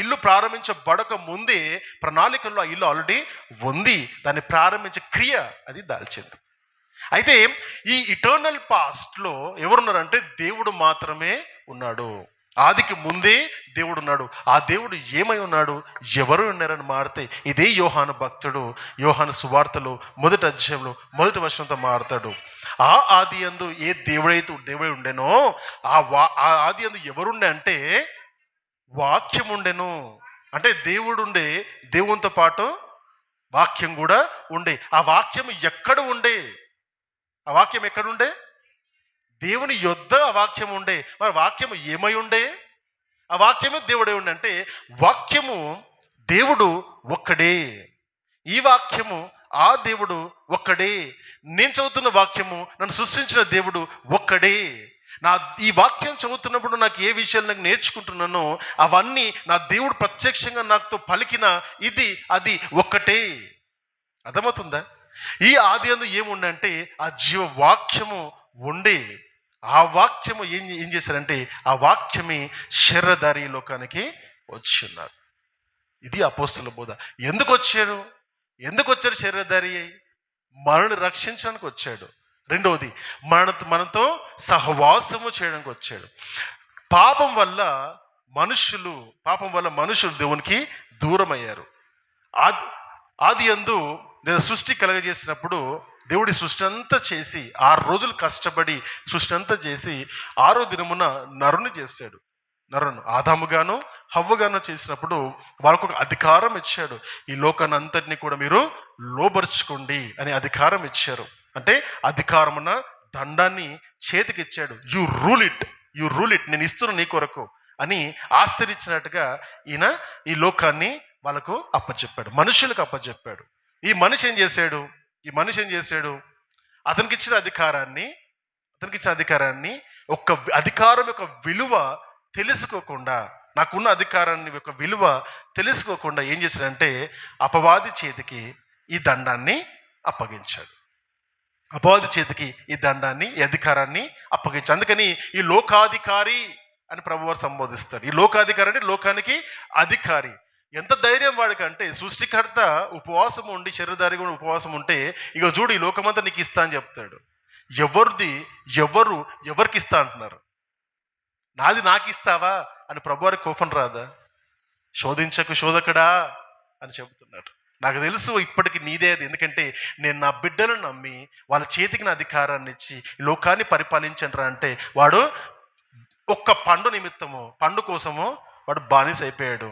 S1: ఇల్లు ప్రారంభించబడక ముందే ప్రణాళికల్లో ఆ ఇల్లు ఆల్రెడీ ఉంది. దాన్ని ప్రారంభించే క్రియ అది దాల్చింది. అయితే ఈ ఇటర్నల్ పాస్ట్లో ఎవరున్నారంటే దేవుడు మాత్రమే ఉన్నాడు. ఆదికి ముందే దేవుడు ఉన్నాడు. ఆ దేవుడు ఏమై ఉన్నాడు, ఎవరు ఉన్నారని మారితే ఇదే యోహాను భక్తుడు యోహాను సువార్తలో 1వ అధ్యాయంలో 1వ వచనంతో మారుతాడు. ఆ ఆది యందు ఏ దేవుడై ఉండెనో ఆ ఆది యందు ఎవరుండే అంటే వాక్యం ఉండెను. అంటే దేవుడుండే, దేవునితో పాటు వాక్యం కూడా ఉండే. ఆ వాక్యం ఎక్కడుండే? దేవుని యొద్ద ఆ వాక్యం ఉండే. మరి వాక్యము ఏమై ఉండే? ఆ వాక్యము దేవుడే ఉండే. అంటే వాక్యము దేవుడు ఒక్కడే. ఈ వాక్యము ఆ దేవుడు ఒక్కడే. నేను చదువుతున్న వాక్యము, నన్ను సృష్టించిన దేవుడు ఒక్కడే. ఈ వాక్యం చదువుతున్నప్పుడు నాకు ఏ విషయాలు నాకు నేర్చుకుంటున్నానో అవన్నీ నా దేవుడు ప్రత్యక్షంగా నాతో పలికిన ఇది అది ఒక్కటే. అర్థమవుతుందా? ఈ ఆది అందు ఏముండంటే ఆ జీవ వాక్యము ఉండే. ఆ వాక్యము ఏం చేశారంటే ఆ వాక్యమే శరీరధారి లోకానికి వచ్చి ఉన్నారు. ఇది అపోస్తల బోధ. ఎందుకు వచ్చారు శరీరధారి అయి? మనల్ని రక్షించడానికి వచ్చాడు. రెండవది మనతో సహవాసము చేయడానికి వచ్చాడు. పాపం వల్ల మనుషులు దేవునికి దూరం అయ్యారు. ఆది యందు లేదా సృష్టి కలగజేసినప్పుడు దేవుడి సృష్టి అంతా చేసి 6 రోజులు కష్టపడి సృష్టి అంతా చేసి 6వ దినమున నరుని చేశాడు. ఆదాముగాను హవ్వగాను చేసినప్పుడు వాళ్ళకు ఒక అధికారం ఇచ్చాడు. ఈ లోకాన్ని అంతటిని కూడా మీరు లోబరుచుకోండి అని అధికారం ఇచ్చారు. అంటే అధికారమున దండాన్ని చేతికి ఇచ్చాడు. యు రూల్ ఇట్, నేను ఇస్తున్నా నీ కొరకు అని ఆస్తిరిచ్చినట్టుగా ఈయన ఈ లోకాన్ని వాళ్ళకు అప్పచెప్పాడు, మనుషులకు అప్పచెప్పాడు. ఈ మనిషి ఏం చేశాడు? అతనికి ఇచ్చిన అధికారాన్ని ఒక అధికారం యొక్క విలువ తెలుసుకోకుండా, నాకున్న అధికారాన్ని యొక్క విలువ తెలుసుకోకుండా ఏం చేశాడంటే అపవాది చేతికి ఈ దండాన్ని అప్పగించాడు. ఈ అధికారాన్ని అప్పగించాడు. అందుకని ఈ లోకాధికారి అని ప్రభువారు సంబోధిస్తాడు. ఈ లోకాధికారి అంటే లోకానికి అధికారి. ఎంత ధైర్యం వాడికంటే సృష్టికర్త ఉపవాసం ఉండి శరీరధారి కూడా ఉపవాసం ఉంటే ఇక చూడు ఈ లోకమంతా నీకు ఇస్తా అని చెప్తాడు. ఎవరికి ఇస్తా అంటున్నారు? నాది నాకు ఇస్తావా అని ప్రభువారికి కోపం రాదా? శోధించకు శోధకుడా అని చెబుతున్నాడు. నాకు తెలుసు ఇప్పటికి నీదే అది, ఎందుకంటే నేను నా బిడ్డలను నమ్మి వాళ్ళ చేతికి నా అధికారాన్ని ఇచ్చి లోకాన్ని పరిపాలించండ్రా అంటే వాడు ఒక్క పండు కోసము వాడు బానిస అయిపోయాడు.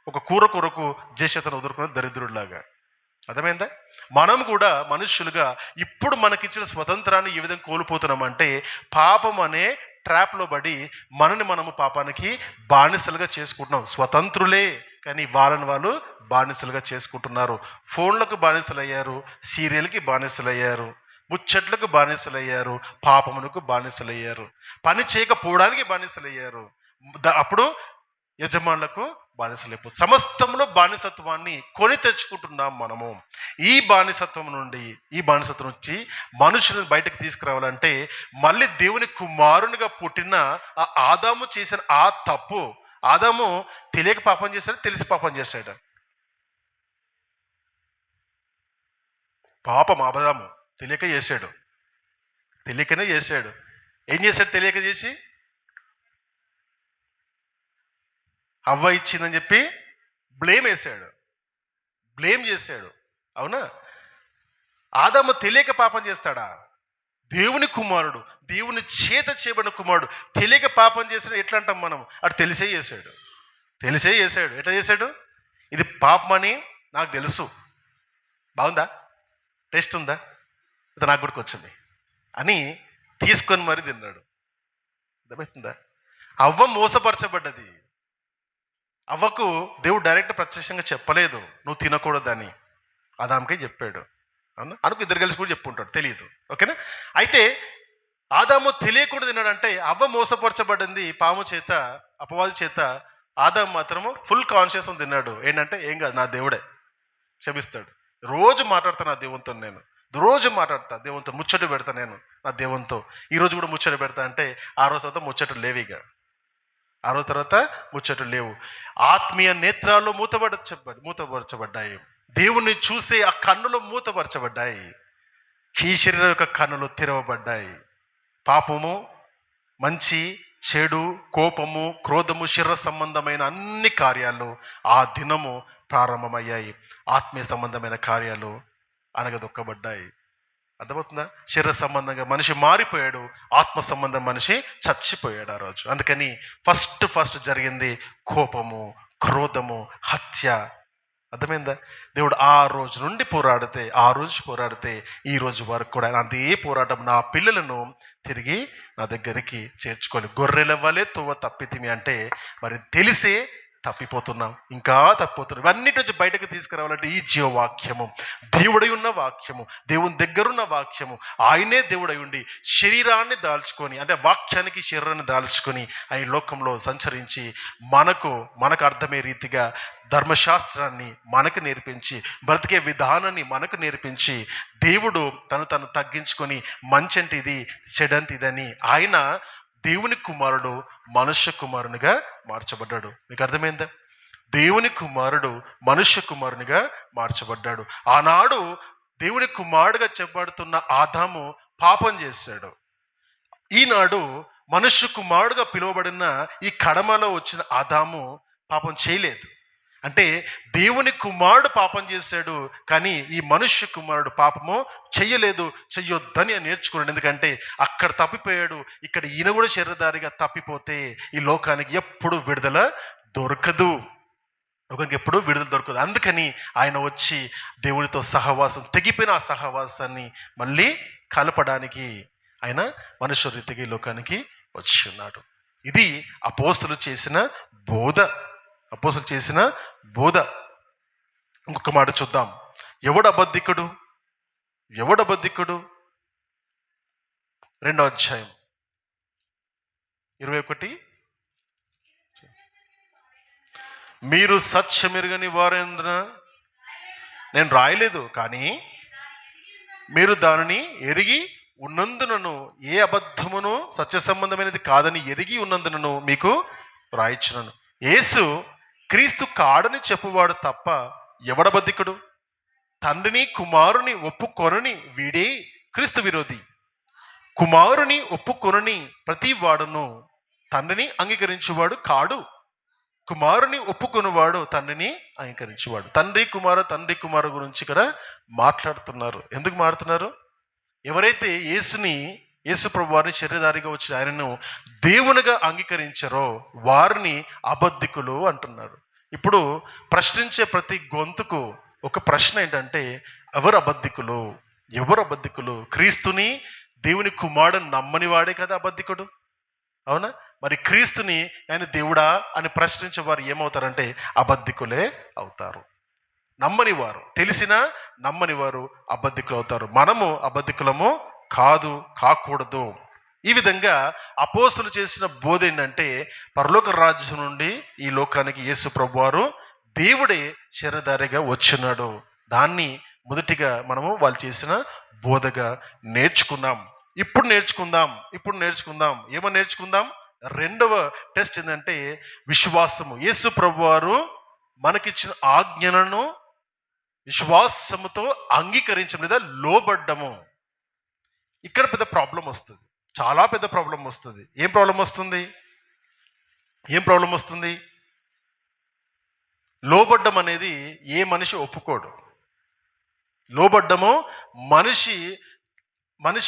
S1: ఒక కూర కొరకు జేషతను వదులుకున్న దరిద్రుడిలాగా. అర్థమైందా? మనం కూడా మనుష్యులుగా ఇప్పుడు మనకిచ్చిన స్వతంత్రాన్ని ఏ విధంగా కోల్పోతున్నామంటే పాపం అనే ట్రాప్లో పడి మనము పాపానికి బానిసలుగా చేసుకుంటున్నాం. స్వతంత్రులే కానీ వాళ్ళు బానిసలుగా చేసుకుంటున్నారు. ఫోన్లకు బానిసలయ్యారు, సీరియల్కి బానిసలయ్యారు, ముచ్చట్లకు బానిసలయ్యారు, పాపమునకు బానిసలయ్యారు, పని చేయకపోవడానికి బానిసలయ్యారు. అప్పుడు యజమానులకు బానిసలైపోతుంది. సమస్తంలో బానిసత్వాన్ని కొని తెచ్చుకుంటున్నాం మనము. ఈ బానిసత్వం నుంచి మనుషులను బయటకు తీసుకురావాలంటే మళ్ళీ దేవుని కుమారునిగా పుట్టిన ఆ ఆదాము చేసిన ఆ తప్పు. ఆదాము తెలియక పాపం చేశాడు, తెలిసి పాపం చేశాడు. పాపం ఆదాము తెలియకనే చేశాడు. ఏం చేశాడు? తెలియక చేసి అవ్వ ఇచ్చిందని చెప్పి బ్లేమ్ చేశాడు. అవునా? ఆదాము తెలియక పాపం చేస్తాడా? దేవుని కుమారుడు, దేవుని చేత చేయబడిన కుమారుడు తెలియక పాపం చేసిన ఎట్లా అంటాం మనం? అటు తెలిసే చేశాడు. ఎట్లా చేశాడు? ఇది పాపమని నాకు తెలుసు, బాగుందా, టేస్ట్ ఉందా, ఇది నాకు కూడా వచ్చింది అని తీసుకొని మరి తిన్నాడు. అర్థమవుతుందా? అవ్వ మోసపరచబడ్డది. అవ్వకు దేవుడు డైరెక్ట్ ప్రత్యక్షంగా చెప్పలేదు నువ్వు తినకూడదని, ఆదాముకే చెప్పాడు. అవునా? అనుకు ఇద్దరు కలిసి కూడా చెప్పుంటాడు, తెలియదు. ఓకేనా? అయితే ఆదాము తెలియకూడదు తిన్నాడంటే అవ్వ మోసపరచబడింది పాము చేత, అపవాది చేత. ఆదాము మాత్రము ఫుల్ కాన్షియస్ తిన్నాడు. ఏంటంటే ఏం కాదు, నా దేవుడే క్షమిస్తాడు. రోజు మాట్లాడతా నా దేవునితో, దేవునితో ముచ్చట పెడతా నేను నా దేవునితో. ఈరోజు కూడా ముచ్చట పెడతా అంటే ఆ రోజు తర్వాత ముచ్చట లేవు. ఆత్మీయ నేత్రాల్లో మూతపరచబడ్డాయి. దేవుణ్ణి చూసే ఆ కన్నులు మూతపరచబడ్డాయి. ఈ శరీరం యొక్క కన్నులు తెరవబడ్డాయి. పాపము, మంచి, చెడు, కోపము, క్రోధము, శరీర సంబంధమైన అన్ని కార్యాలు ఆ దినము ప్రారంభమయ్యాయి. ఆత్మీయ సంబంధమైన కార్యాలు అనగదొక్కబడ్డాయి. అర్థమవుతుందా? శరీర సంబంధంగా మనిషి మారిపోయాడు, ఆత్మ సంబంధం మనిషి చచ్చిపోయాడు ఆ రోజు. అందుకని ఫస్ట్ జరిగింది కోపము, క్రోధము, హత్య. అర్థమైందా? దేవుడు ఆ రోజు పోరాడితే ఈ రోజు వరకు కూడా అదే పోరాటం. నా పిల్లలను తిరిగి నా దగ్గరికి చేర్చుకొని గొర్రెల వలె తువ్వ తప్పితిమి అంటే మరి తెలిసే తప్పిపోతున్నాం, ఇంకా తప్పిపోతున్నాం. ఇవన్నిటి నుంచి బయటకు తీసుకురావాలంటే ఈ జీవవాక్యము, దేవుడై ఉన్న వాక్యము, దేవుని దగ్గరున్న వాక్యము, ఆయనే దేవుడై ఉండి శరీరాన్ని దాల్చుకొని, అంటే వాక్యానికి శరీరాన్ని దాల్చుకొని ఆయన లోకంలో సంచరించి మనకు అర్థమయ్యే రీతిగా ధర్మశాస్త్రాన్ని మనకు నేర్పించి, బ్రతికే విధానాన్ని మనకు నేర్పించి, దేవుడు తను తగ్గించుకొని మంచంటే ఇది, చెడంటే ఇదని ఆయన దేవుని కుమారుడు మనుష్య కుమారునిగా మార్చబడ్డాడు. మీకు అర్థమైందా? దేవుని కుమారుడు మనుష్య కుమారునిగా మార్చబడ్డాడు. ఆనాడు దేవుని కుమారుడుగా చెప్పబడుతున్న ఆదాము పాపం చేశాడు. ఈనాడు మనుష్య కుమారుడుగా పిలువబడిన ఈ కడమలో వచ్చిన ఆదాము పాపం చేయలేదు. అంటే దేవుని కుమారుడు పాపం చేశాడు, కానీ ఈ మనుష్య కుమారుడు పాపము చెయ్యలేదు, చెయ్యొద్దని నేర్చుకున్నాడు. ఎందుకంటే అక్కడ తప్పిపోయాడు, ఇక్కడ ఈయన కూడా శరీరధారిగా తప్పిపోతే ఈ లోకానికి ఎప్పుడు విడుదల దొరకదు, ఒకరికి ఎప్పుడు విడుదల దొరకదు. అందుకని ఆయన వచ్చి దేవునితో సహవాసం, తెగిపోయిన ఆ సహవాసాన్ని మళ్ళీ కలపడానికి ఆయన మనుష్య రీతిగా ఈ లోకానికి వచ్చి ఉన్నాడు. ఇది అపోస్తలులు చేసిన బోధ. ఇంకొక మాట చూద్దాం. ఎవడు అబద్ధికుడు? 2వ అధ్యాయం 21. మీరు సత్యమెరుగని వారైనందున నేను రాయలేదు, కానీ మీరు దానిని ఎరిగి ఉన్నందునను, ఏ అబద్ధమును సత్య సంబంధమైనది కాదని ఎరిగి ఉన్నందునను మీకు రాయించున్నాను. యేసు క్రీస్తు కాడని చెప్పువాడు తప్ప ఎవడబద్ధికుడు? తండ్రిని కుమారుని ఒప్పుకొనని వీడే క్రీస్తు విరోధి. కుమారుని ఒప్పుకొనని ప్రతి వాడును తండ్రిని అంగీకరించేవాడు కాడు. కుమారుని ఒప్పుకొనివాడు తండ్రిని అంగీకరించేవాడు. తండ్రి కుమారు గురించి ఇక్కడ మాట్లాడుతున్నారు. ఎందుకు మాట్లాడుతున్నారు? ఎవరైతే యేసు ప్రభు వారిని శరీరధారిగా వచ్చిన ఆయనను దేవునిగా అంగీకరించారో వారిని అబద్ధికులు అంటున్నారు. ఇప్పుడు ప్రశ్నించే ప్రతి గొంతుకు ఒక ప్రశ్న ఏంటంటే, ఎవరు అబద్ధికులు? క్రీస్తుని దేవుని కుమారుడు నమ్మని వాడే కదా అబద్ధికుడు, అవునా? మరి క్రీస్తుని ఆయన దేవుడా అని ప్రశ్నించే వారు ఏమవుతారంటే అబద్ధికులే అవుతారు. నమ్మని వారు, తెలిసినా నమ్మని వారు అబద్ధికులు అవుతారు. మనము అబద్ధికులము కాకూడదు. ఈ విధంగా అపోస్తలులు చేసిన బోధ ఏంటంటే, పరలోక రాజ్యం నుండి ఈ లోకానికి యేసు ప్రభువారు దేవుడే శరీరధారిగా వచ్చున్నాడు. దాన్ని మొదటిగా మనము వాళ్ళు చేసిన బోధగా నేర్చుకున్నాం. ఇప్పుడు నేర్చుకుందాం. ఏమని నేర్చుకుందాం? 2వ టెస్ట్ ఏంటంటే విశ్వాసము. యేసు ప్రభువారు మనకిచ్చిన ఆజ్ఞలను విశ్వాసముతో అంగీకరించడం లేదా లోబడ్డము. ఇక్కడ పెద్ద ప్రాబ్లం వస్తుంది, చాలా పెద్ద ప్రాబ్లం వస్తుంది. ఏం ప్రాబ్లం వస్తుంది? లోబడ్డం అనేది ఏ మనిషి ఒప్పుకోడు. లోబడ్డము మనిషి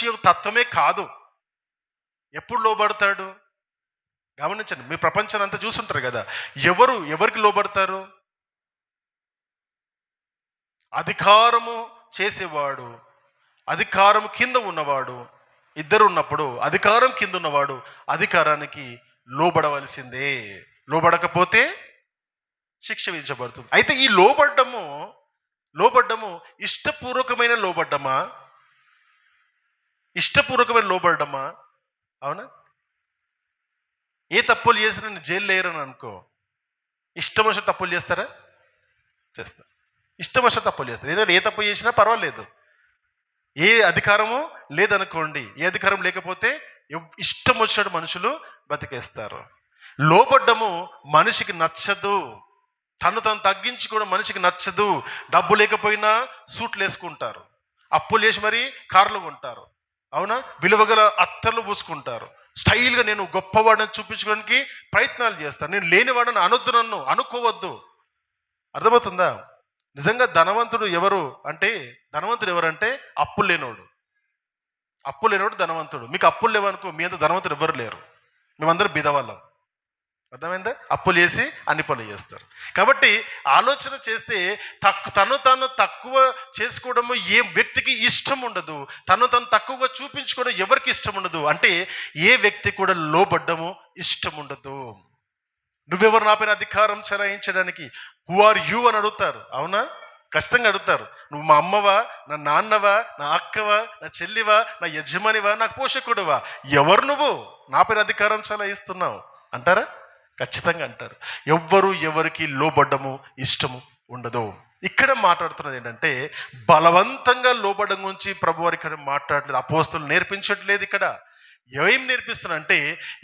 S1: యొక్క తత్వమే కాదు. ఎప్పుడు లోబడతాడు? గమనించండి, మీ ప్రపంచాన్ని అంతా చూస్తుంటారు కదా. ఎవరికి లోబడతారు? అధికారము చేసేవాడు, అధికారం కింద ఉన్నవాడు, ఇద్దరు ఉన్నప్పుడు అధికారం కింద ఉన్నవాడు అధికారానికి లోబడవలసిందే. లోబడకపోతే శిక్ష విధించబడుతుంది. అయితే ఈ లోబడ్డము ఇష్టపూర్వకమైన లోబడ్డమా? అవునా? ఏ తప్పులు చేసినా నేను జైలు లేరని అనుకో, ఇష్టం వచ్చిన తప్పులు చేస్తారా? చేస్తారు. ఇష్టం వచ్చిన తప్పులు చేస్తారు. ఎందుకంటే ఏ తప్పు చేసినా పర్వాలేదు. ఏ అధికారము లేదనుకోండి, ఏ అధికారం లేకపోతే ఇష్టం వచ్చినట్టు మనుషులు బతికేస్తారు. లోబడ్డము మనిషికి నచ్చదు. తను తగ్గించుకోవడం మనిషికి నచ్చదు. డబ్బు లేకపోయినా సూట్లు వేసుకుంటారు, అప్పులు చేసి మరీ కార్లు కొంటారు, అవునా? విలువగల అత్తర్లు పూసుకుంటారు, స్టైల్గా నేను గొప్పవాడని చూపించుకోవడానికి ప్రయత్నాలు చేస్తారు. నేను లేనివాడని నన్ను అనుకోవద్దు. అర్థమవుతుందా? నిజంగా ధనవంతుడు ఎవరంటే అప్పులు లేనోడు ధనవంతుడు. మీకు అప్పులు లేవనుకో, మీ అంత ధనవంతుడు ఎవరు లేరు. మేమందరం బిదవాళ్ళం. అర్థమైందా? అప్పులు చేసి అన్ని పనులు చేస్తారు. కాబట్టి ఆలోచన చేస్తే తను తక్కువ చేసుకోవడము ఏ వ్యక్తికి ఇష్టం ఉండదు. తను తక్కువగా చూపించుకోవడం ఎవరికి ఇష్టం ఉండదు. అంటే ఏ వ్యక్తి కూడా లోబడ్డము ఇష్టం ఉండదు. నువ్వెవరు నాపైన అధికారం చెలాయించడానికి? హూ ఆర్ యూ అని అడుగుతారు. అవునా? ఖచ్చితంగా అడుగుతారు. నువ్వు మా అమ్మవా, నా నాన్నవా, నా అక్కవా, నా చెల్లివా, నా యజమానివా, నాకు పోషకుడువా? ఎవరు నువ్వు నాపైన అధికారం చెలాయిస్తున్నావు అంటారా? ఖచ్చితంగా అంటారు. ఎవ్వరు ఎవరికి లోబడ్డము ఇష్టము ఉండదు. ఇక్కడ మాట్లాడుతున్నది ఏంటంటే బలవంతంగా లోబడ్డం గురించి ప్రభువారు ఇక్కడ మాట్లాడలేదు, అపోస్తలులు నేర్పించట్లేదు. ఇక్కడ ఏం నేర్పిస్తున్నంటే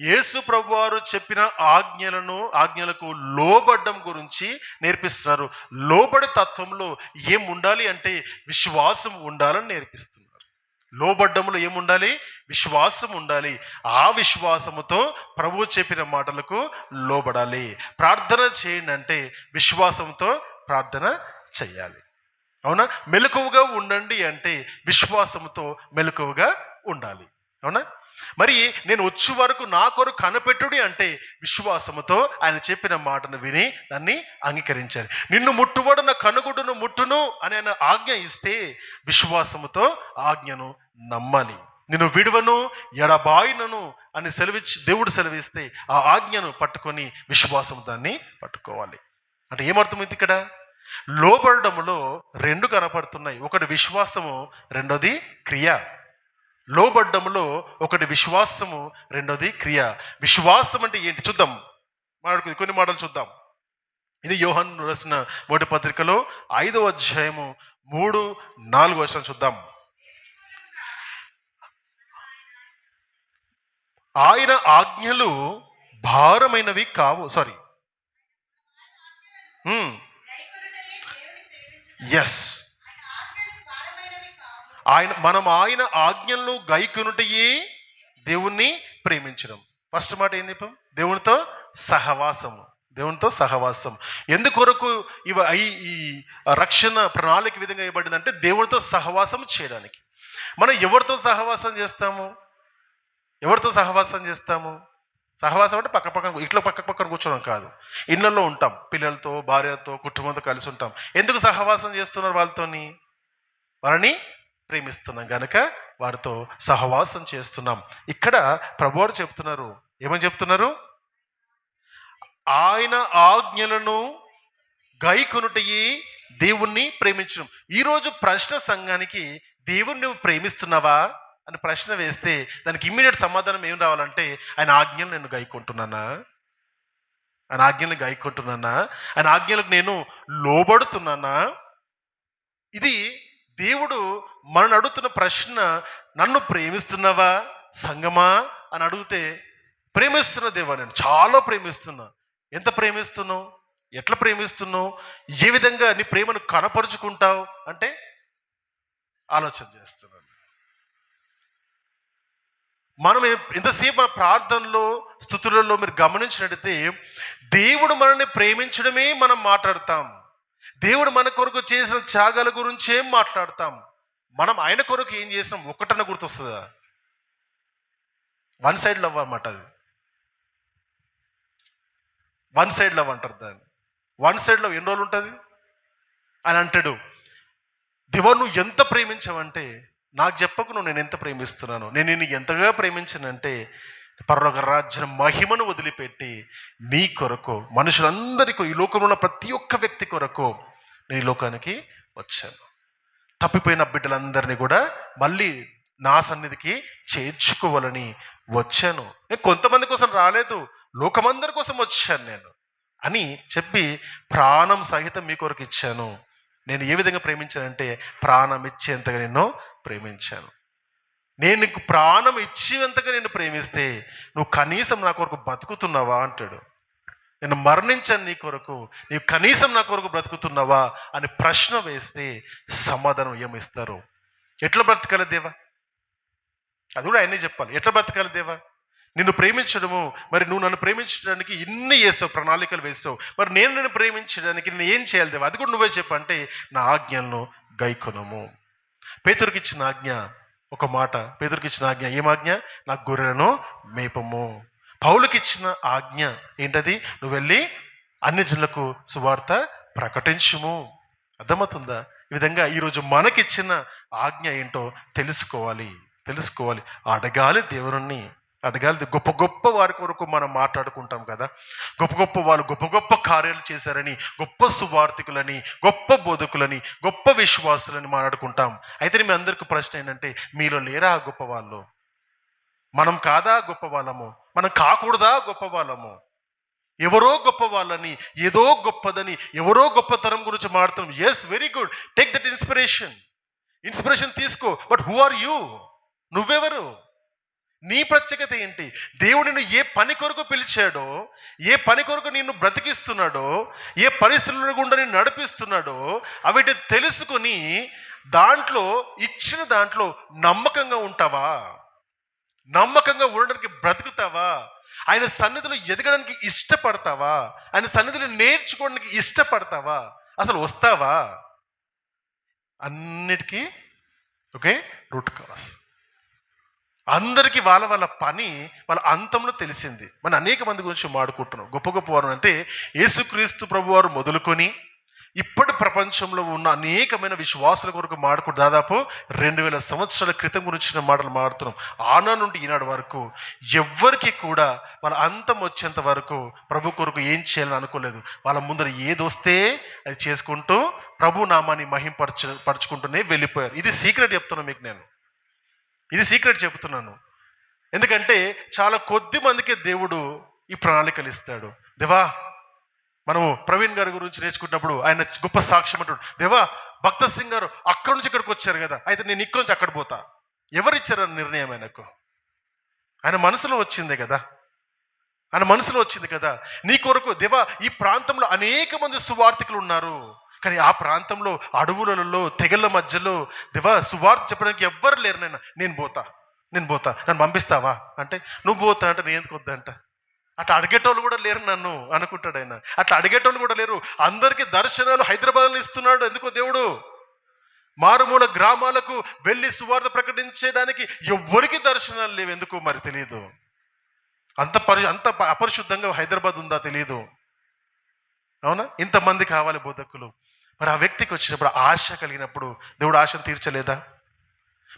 S1: యేసు ప్రభువారు చెప్పిన ఆజ్ఞలకు లోబడ్డం గురించి నేర్పిస్తున్నారు. లోబడి తత్వంలో ఏం ఉండాలి అంటే విశ్వాసం ఉండాలని నేర్పిస్తున్నారు. లోబడ్డంలో ఏముండాలి? విశ్వాసం ఉండాలి. ఆ విశ్వాసముతో ప్రభువు చెప్పిన మాటలకు లోబడాలి. ప్రార్థన చేయండి అంటే విశ్వాసంతో ప్రార్థన చెయ్యాలి. అవునా? మెలకువగా ఉండండి అంటే విశ్వాసంతో మెలకువగా ఉండాలి. అవునా? మరి నేను వచ్చే వరకు నా కొరకు కనిపెట్టుడి అంటే విశ్వాసముతో ఆయన చెప్పిన మాటను విని దాన్ని అంగీకరించాలి. నిన్ను ముట్టుబడిన కనుగుడును ముట్టును అని ఆయన ఆజ్ఞ ఇస్తే విశ్వాసముతో ఆజ్ఞను నమ్మాలి. నిన్ను విడువను ఎడబాయినను అని దేవుడు సెలవిస్తే ఆ ఆజ్ఞను పట్టుకొని విశ్వాసం దాన్ని పట్టుకోవాలి. అంటే ఏమర్థమైంది ఇక్కడ? లోబడములో రెండు కనపడుతున్నాయి. ఒకటి విశ్వాసము, రెండోది క్రియ. లోబడ్డములో ఒకటి విశ్వాసము, రెండోది క్రియ. విశ్వాసం అంటే ఏంటి చూద్దాం. కొన్ని మాటలు చూద్దాం. ఇది యోహాను రాసిన మొదటి పత్రికలో 5వ అధ్యాయము 3-4 వచనం చూద్దాం. ఆయన ఆజ్ఞలు భారమైనవి కావు. ఎస్, మనం ఆయన ఆజ్ఞలను గైకొనుటయే దేవుణ్ణి ప్రేమించడం. ఫస్ట్ మాట ఏం చెప్పాం? దేవునితో సహవాసం. ఎందుకొరకు ఈ రక్షణ ప్రణాళిక విధంగా ఇవ్వబడిందంటే దేవునితో సహవాసం చేయడానికి. మనం ఎవరితో సహవాసం చేస్తాము? సహవాసం అంటే ఇట్లా పక్కన కూర్చోవడం కాదు. ఇళ్లలో ఉంటాం, పిల్లలతో, భార్యతో, కుటుంబంతో కలిసి ఉంటాం. ఎందుకు సహవాసం చేస్తున్నారు? వాళ్ళని ప్రేమిస్తున్నాం కనుక వారితో సహవాసం చేస్తున్నాం. ఇక్కడ ప్రభువారు చెప్తున్నారు, ఏమని చెప్తున్నారు? ఆయన ఆజ్ఞలను గైకొనుటయే దేవుణ్ణి ప్రేమించడం. ఈరోజు ప్రశ్న సంఘానికి, దేవుణ్ణి నువ్వు ప్రేమిస్తున్నావా అని ప్రశ్న వేస్తే దానికి ఇమ్మీడియట్ సమాధానం ఏం రావాలంటే ఆయన ఆజ్ఞలు నేను గైకొంటున్నానా, ఆయన ఆజ్ఞలకు నేను లోబడుతున్నానా? ఇది దేవుడు మనల్ని అడుగుతున్న ప్రశ్న. నన్ను ప్రేమిస్తున్నావా సంగమా అని అడిగితే ప్రేమిస్తున్న దేవా, నేను చాలా ప్రేమిస్తున్నా. ఎంత ప్రేమిస్తున్నావు? ఎట్లా ప్రేమిస్తున్నావు? ఏ విధంగా నీ ప్రేమను కనపరుచుకుంటావు అంటే ఆలోచన చేస్తున్నాను. మనం ఎంతసేపు మన ప్రార్థనలో, స్తుతులలో మీరు గమనించినట్టయితే దేవుడు మనల్ని ప్రేమించడమే మనం మాట్లాడతాం. దేవుడు మన కొరకు చేసిన త్యాగాల గురించి ఏం మాట్లాడతాం. మనం ఆయన కొరకు ఏం చేసినాం ఒక్కటన గుర్తొస్తుందా? వన్ సైడ్ లవ్ అన్నమాట. అది వన్ సైడ్ లవ్ అంటారు దాన్ని. వన్ సైడ్ లవ్ ఎన్ని రోజులు ఉంటుంది అని అంటాడు. దేవా నువ్వు ఎంత ప్రేమించావంటే నాకు చెప్పకు నువ్వు నేను ఎంత ప్రేమిస్తున్నాను. నేను నిన్ను ఎంతగా ప్రేమించానంటే పరలోక రాజ్య మహిమను వదిలిపెట్టి నీ కొరకు, మనుషులందరికీ, ఈ లోకంలో ఉన్న ప్రతి ఒక్క వ్యక్తి కొరకు నేను ఈ లోకానికి వచ్చాను. తప్పిపోయిన బిడ్డలందరినీ కూడా మళ్ళీ నా సన్నిధికి చేర్చుకోవాలని వచ్చాను. నేను కొంతమంది కోసం రాలేదు, లోకమందరి కోసం వచ్చాను నేను అని చెప్పి ప్రాణం సహితం మీ కొరకు ఇచ్చాను. నేను ఏ విధంగా ప్రేమించానంటే ప్రాణం ఇచ్చేంతగా నిన్ను ప్రేమించాను. నేను నీకు ప్రాణం ఇచ్చేంతగా నిన్ను ప్రేమిస్తే నువ్వు కనీసం నా కొరకు బతుకుతున్నావా అంటాడు. నేను మరణించాను నీ కొరకు, నీవు కనీసం నా కొరకు బ్రతుకుతున్నావా అని ప్రశ్న వేస్తే సమాధానం ఏమిస్తారు? ఎట్లా బ్రతకాలి దేవా? అది కూడా ఆయనే చెప్పాలి. ఎట్లా బ్రతకాలి దేవా? నిన్ను ప్రేమించడము, మరి నువ్వు నన్ను ప్రేమించడానికి ఇన్ని చేసావు, ప్రణాళికలు వేసావు, మరి నేను నిన్ను ప్రేమించడానికి నేను ఏం చేయాలి దేవా? అది కూడా నువ్వే చెప్పంటే నా ఆజ్ఞలను గైకొనము. పేతురుకి ఇచ్చిన ఆజ్ఞ ఒక మాట. పేతురుకి ఇచ్చిన ఆజ్ఞ ఏమాజ్ఞ? నా గొర్రెలను మేపము. పౌలుకి ఇచ్చిన ఆజ్ఞ ఏంటది? నువ్వు వెళ్ళి అన్ని జనులకు సువార్త ప్రకటించుము. అర్థమవుతుందా? ఈ విధంగా ఈరోజు మనకిచ్చిన ఆజ్ఞ ఏంటో తెలుసుకోవాలి, అడగాలి దేవుని. అడగాలి. గొప్ప గొప్ప వారి కొరకు మనం మాట్లాడుకుంటాం కదా, గొప్ప గొప్ప వాళ్ళు గొప్ప గొప్ప కార్యాలు చేశారని, గొప్ప సువార్థికులని, గొప్ప బోధకులని, గొప్ప విశ్వాసులని మాట్లాడుకుంటాం. అయితే మీ అందరికీ ప్రశ్న ఏంటంటే, మీలో లేరా ఆ గొప్ప వాళ్ళు? మనం కాదా గొప్ప వాళ్ళము? మనం కాకూడదా గొప్ప వాళ్ళము? ఎవరో గొప్ప వాళ్ళని, ఏదో గొప్పదని, ఎవరో గొప్పతనం గురించి మాట్లాడుతున్నాం. Yes, very good, take that inspiration తీసుకో. But who are you? నువ్వెవరు? నీ ప్రత్యేకత ఏంటి? దేవుడు నిన్ను ఏ పని కొరకు పిలిచాడో, ఏ పని కొరకు నిన్ను బ్రతికిస్తున్నాడో, ఏ పరిస్థితుల గుండా నిన్ను నడిపిస్తున్నాడో అవిటి తెలుసుకొని దాంట్లో ఇచ్చిన దాంట్లో నమ్మకంగా ఉంటావా? నమ్మకంగా ఉండడానికి బ్రతుకుతావా? ఆయన సన్నిధిలో ఎదగడానికి ఇష్టపడతావా? ఆయన సన్నిధిలో నేర్చుకోవడానికి ఇష్టపడతావా? అసలు వస్తావా? అన్నిటికీ ఓకే రూట్ కాస్. అందరికీ వాళ్ళ వాళ్ళ పని వాళ్ళ అంతంలో తెలిసింది. మనం అనేక మంది గురించి మాట్లాడుకుంటున్నాం. గొప్ప గొప్ప వారు అంటే యేసుక్రీస్తు ప్రభు వారు మొదలుకొని ఇప్పటి ప్రపంచంలో ఉన్న అనేకమైన విశ్వాసాల కొరకు మాట్లాడుకుంటూ దాదాపు 2000 సంవత్సరాల క్రితం గురించిన మాటలు మాట్లాడుతున్నాం. ఆనాడు నుండి ఈనాడు వరకు ఎవ్వరికి కూడా వాళ్ళ అంతం వచ్చేంత వరకు ప్రభు కొరకు ఏం చేయాలని అనుకోలేదు. వాళ్ళ ముందర ఏది వస్తే అది చేసుకుంటూ ప్రభు నామాన్ని పరుచుకుంటూనే వెళ్ళిపోయారు. ఇది సీక్రెట్ చెప్తున్నాను మీకు నేను. ఇది సీక్రెట్ చెబుతున్నాను. ఎందుకంటే చాలా కొద్ది మందికే దేవుడు ఈ ప్రణాళికలు ఇస్తాడు. దేవా, మనము ప్రవీణ్ గారి గురించి నేర్చుకున్నప్పుడు ఆయన గొప్ప సాక్ష్యం అంటాడు, దేవా భక్త సింగ్ గారు అక్కడి నుంచి ఇక్కడికి వచ్చారు కదా, అయితే నేను ఇక్కడి నుంచి అక్కడ పోతా. ఎవరిచ్చారు నిర్ణయం ఆయనకు? ఆయన మనసులో వచ్చిందే కదా, ఆయన మనసులో వచ్చింది కదా. నీ కొరకు దేవా, ఈ ప్రాంతంలో అనేక మంది సువార్థికులు ఉన్నారు, కానీ ఆ ప్రాంతంలో అడవులలో తెగల మధ్యలో దేవా సువార్త చెప్పడానికి ఎవ్వరు లేరు, నేను పోతా నన్ను పంపిస్తావా అంటే, నువ్వు పోతా అంటే నేను ఎందుకు వద్దంట. అట్లా అడిగేటోళ్ళు కూడా లేరు నన్ను అనుకుంటాడు ఆయన. అట్లా అడిగేటోళ్ళు కూడా లేరు. అందరికీ దర్శనాలు హైదరాబాద్లో ఇస్తున్నాడు. ఎందుకో దేవుడు మారుమూల గ్రామాలకు వెళ్ళి సువార్త ప్రకటించడానికి ఎవ్వరికి దర్శనాలు లేవు. ఎందుకు మరి తెలియదు. అంత అపరిశుద్ధంగా హైదరాబాద్ ఉందా తెలియదు. అవునా? ఇంతమంది కావాలి బోధకులు. మరి ఆ వ్యక్తికి వచ్చినప్పుడు ఆశ కలిగినప్పుడు దేవుడు ఆశను తీర్చలేదా?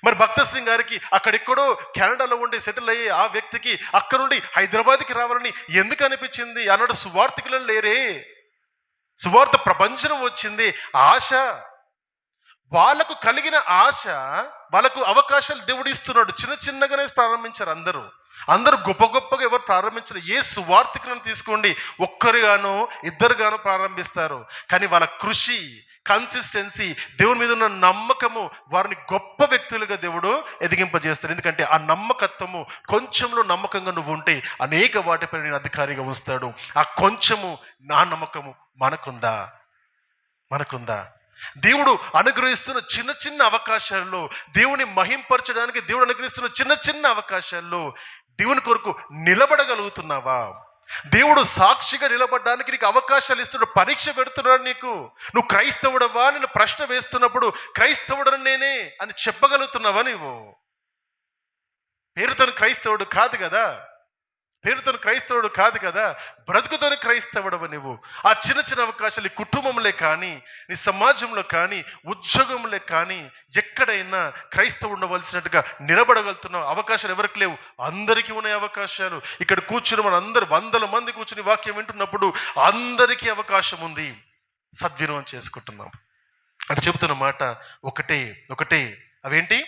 S1: మరి భక్త సింగ్ గారికి అక్కడెక్కడో కెనడాలో ఉండి సెటిల్ అయ్యి ఆ వ్యక్తికి అక్కడ నుండి హైదరాబాద్కి రావాలని ఎందుకు అనిపించింది? అన్నాడు సువార్థికులను లేరే, సువార్త ప్రపంచం వచ్చింది. ఆశ, వాళ్ళకు కలిగిన ఆశ, వాళ్ళకు అవకాశాలు దేవుడు ఇస్తున్నాడు. చిన్న చిన్నగానే ప్రారంభించారు. అందరూ గొప్ప గొప్పగా ఎవరు ప్రారంభించారు? ఏ సువార్థికులను తీసుకోండి, ఒక్కరుగానో ఇద్దరుగానో ప్రారంభిస్తారు. కానీ వాళ్ళ కృషి, కన్సిస్టెన్సీ, దేవుని మీద ఉన్న నమ్మకము వారిని గొప్ప వ్యక్తులుగా దేవుడు ఎదిగింపజేస్తాడు. ఎందుకంటే ఆ నమ్మకత్వము, కొంచెంలో నమ్మకంగా నువ్వు ఉంటే అనేక వాటిపై నేను అధికారిగా ఉంచుతాడు. ఆ కొంచెము నా నమ్మకము మనకుందా? దేవుడు అనుగ్రహిస్తున్న చిన్న చిన్న అవకాశాల్లో, దేవుని మహింపరచడానికి దేవుడు అనుగ్రహిస్తున్న చిన్న చిన్న అవకాశాల్లో దేవుని కొరకు నిలబడగలుగుతున్నావా? దేవుడు సాక్షిగా నిలబడడానికి నీకు అవకాశాలు ఇస్తున్నాడు, పరీక్ష పెడుతున్నాడు నీకు. నువ్వు క్రైస్తవుడవా నేను ప్రశ్న వేస్తున్నప్పుడు క్రైస్తవుడని నేనే అని చెప్పగలుగుతున్నావా? నువ్వు పేరుతో క్రైస్తవుడు కాదు కదా, బ్రతుకుతోని క్రైస్తవుడవ నువ్వు. ఆ చిన్న చిన్న అవకాశాలు నీ కుటుంబంలో కానీ, నీ సమాజంలో కానీ, ఉద్యోగంలో కానీ ఎక్కడైనా క్రైస్తవు ఉండవలసినట్టుగా నిలబడగలుగుతున్నావు. అవకాశాలు ఎవరికి లేవు? అందరికీ ఉన్నాయి అవకాశాలు. ఇక్కడ కూర్చుని మన అందరు 100 మంది కూర్చుని వాక్యం వింటున్నప్పుడు అందరికీ అవకాశం ఉంది. సద్వినియోగం చేసుకుంటున్నాం అంటే చెబుతున్న మాట ఒకటే, అవేంటి?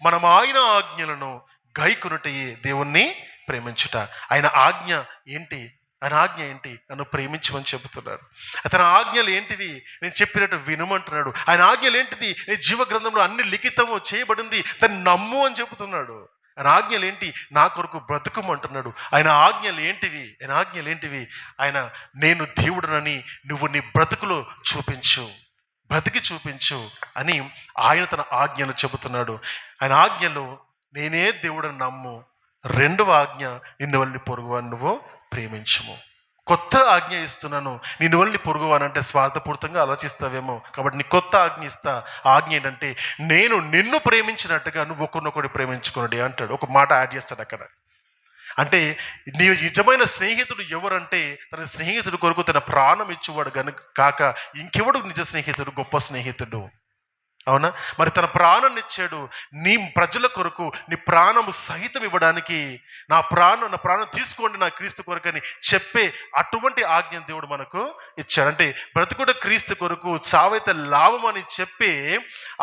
S1: మనం ఆయన ఆజ్ఞలను గైకొనుటయే దేవుణ్ణి ప్రేమించుట. ఆయన ఆజ్ఞ ఏంటి? నన్ను ప్రేమించమని చెబుతున్నాడు. అతని ఆజ్ఞలు ఏంటివి? నేను చెప్పినట్టు వినుమంటున్నాడు. ఆయన ఆజ్ఞలు ఏంటిది? నీ జీవ గ్రంథంలో అన్ని లిఖితము చేయబడింది, దాన్ని నమ్ము అని చెబుతున్నాడు. ఆయన ఆజ్ఞలు ఏంటి? నా కొరకు బ్రతుకుమంటున్నాడు. ఆయన ఆజ్ఞలు ఏంటివి? ఆయన నేను దేవుడునని నువ్వు నీ బ్రతుకులో బ్రతికి చూపించు అని ఆయన తన ఆజ్ఞలు చెబుతున్నాడు. ఆయన ఆజ్ఞలు నేనే దేవుడని నమ్ము. 2వ ఆజ్ఞ, నిన్ను వల్లి పొరుగువాని నువ్వు ప్రేమించుము. కొత్త ఆజ్ఞ ఇస్తున్నాను. నిన్ను వల్లి పొరుగువానంటే స్వార్థపూరితంగా ఆలోచిస్తావేమో, కాబట్టి నీ కొత్త ఆజ్ఞ ఇస్తా. ఆజ్ఞ ఏంటంటే నేను నిన్ను ప్రేమించినట్టుగా నువ్వు ఒకరినొకటి ప్రేమించుకోండి అంటాడు. ఒక మాట యాడ్ చేస్తాడు అక్కడ. అంటే నీ నిజమైన స్నేహితుడు ఎవరంటే తన స్నేహితుడు కొరకు తన ప్రాణం ఇచ్చేవాడు కాక ఇంకెవడు నిజ స్నేహితుడు, గొప్ప స్నేహితుడు. అవునా? మరి తన ప్రాణాన్ని ఇచ్చాడు నీ ప్రజల కొరకు, నీ ప్రాణము సహితం ఇవ్వడానికి. నా ప్రాణం తీసుకోండి నా క్రీస్తు కొరకు అని చెప్పే అటువంటి ఆజ్ఞను దేవుడు మనకు ఇచ్చాడు. అంటే బ్రతుకుడు క్రీస్తు కొరకు, చావైతే లాభం అని చెప్పే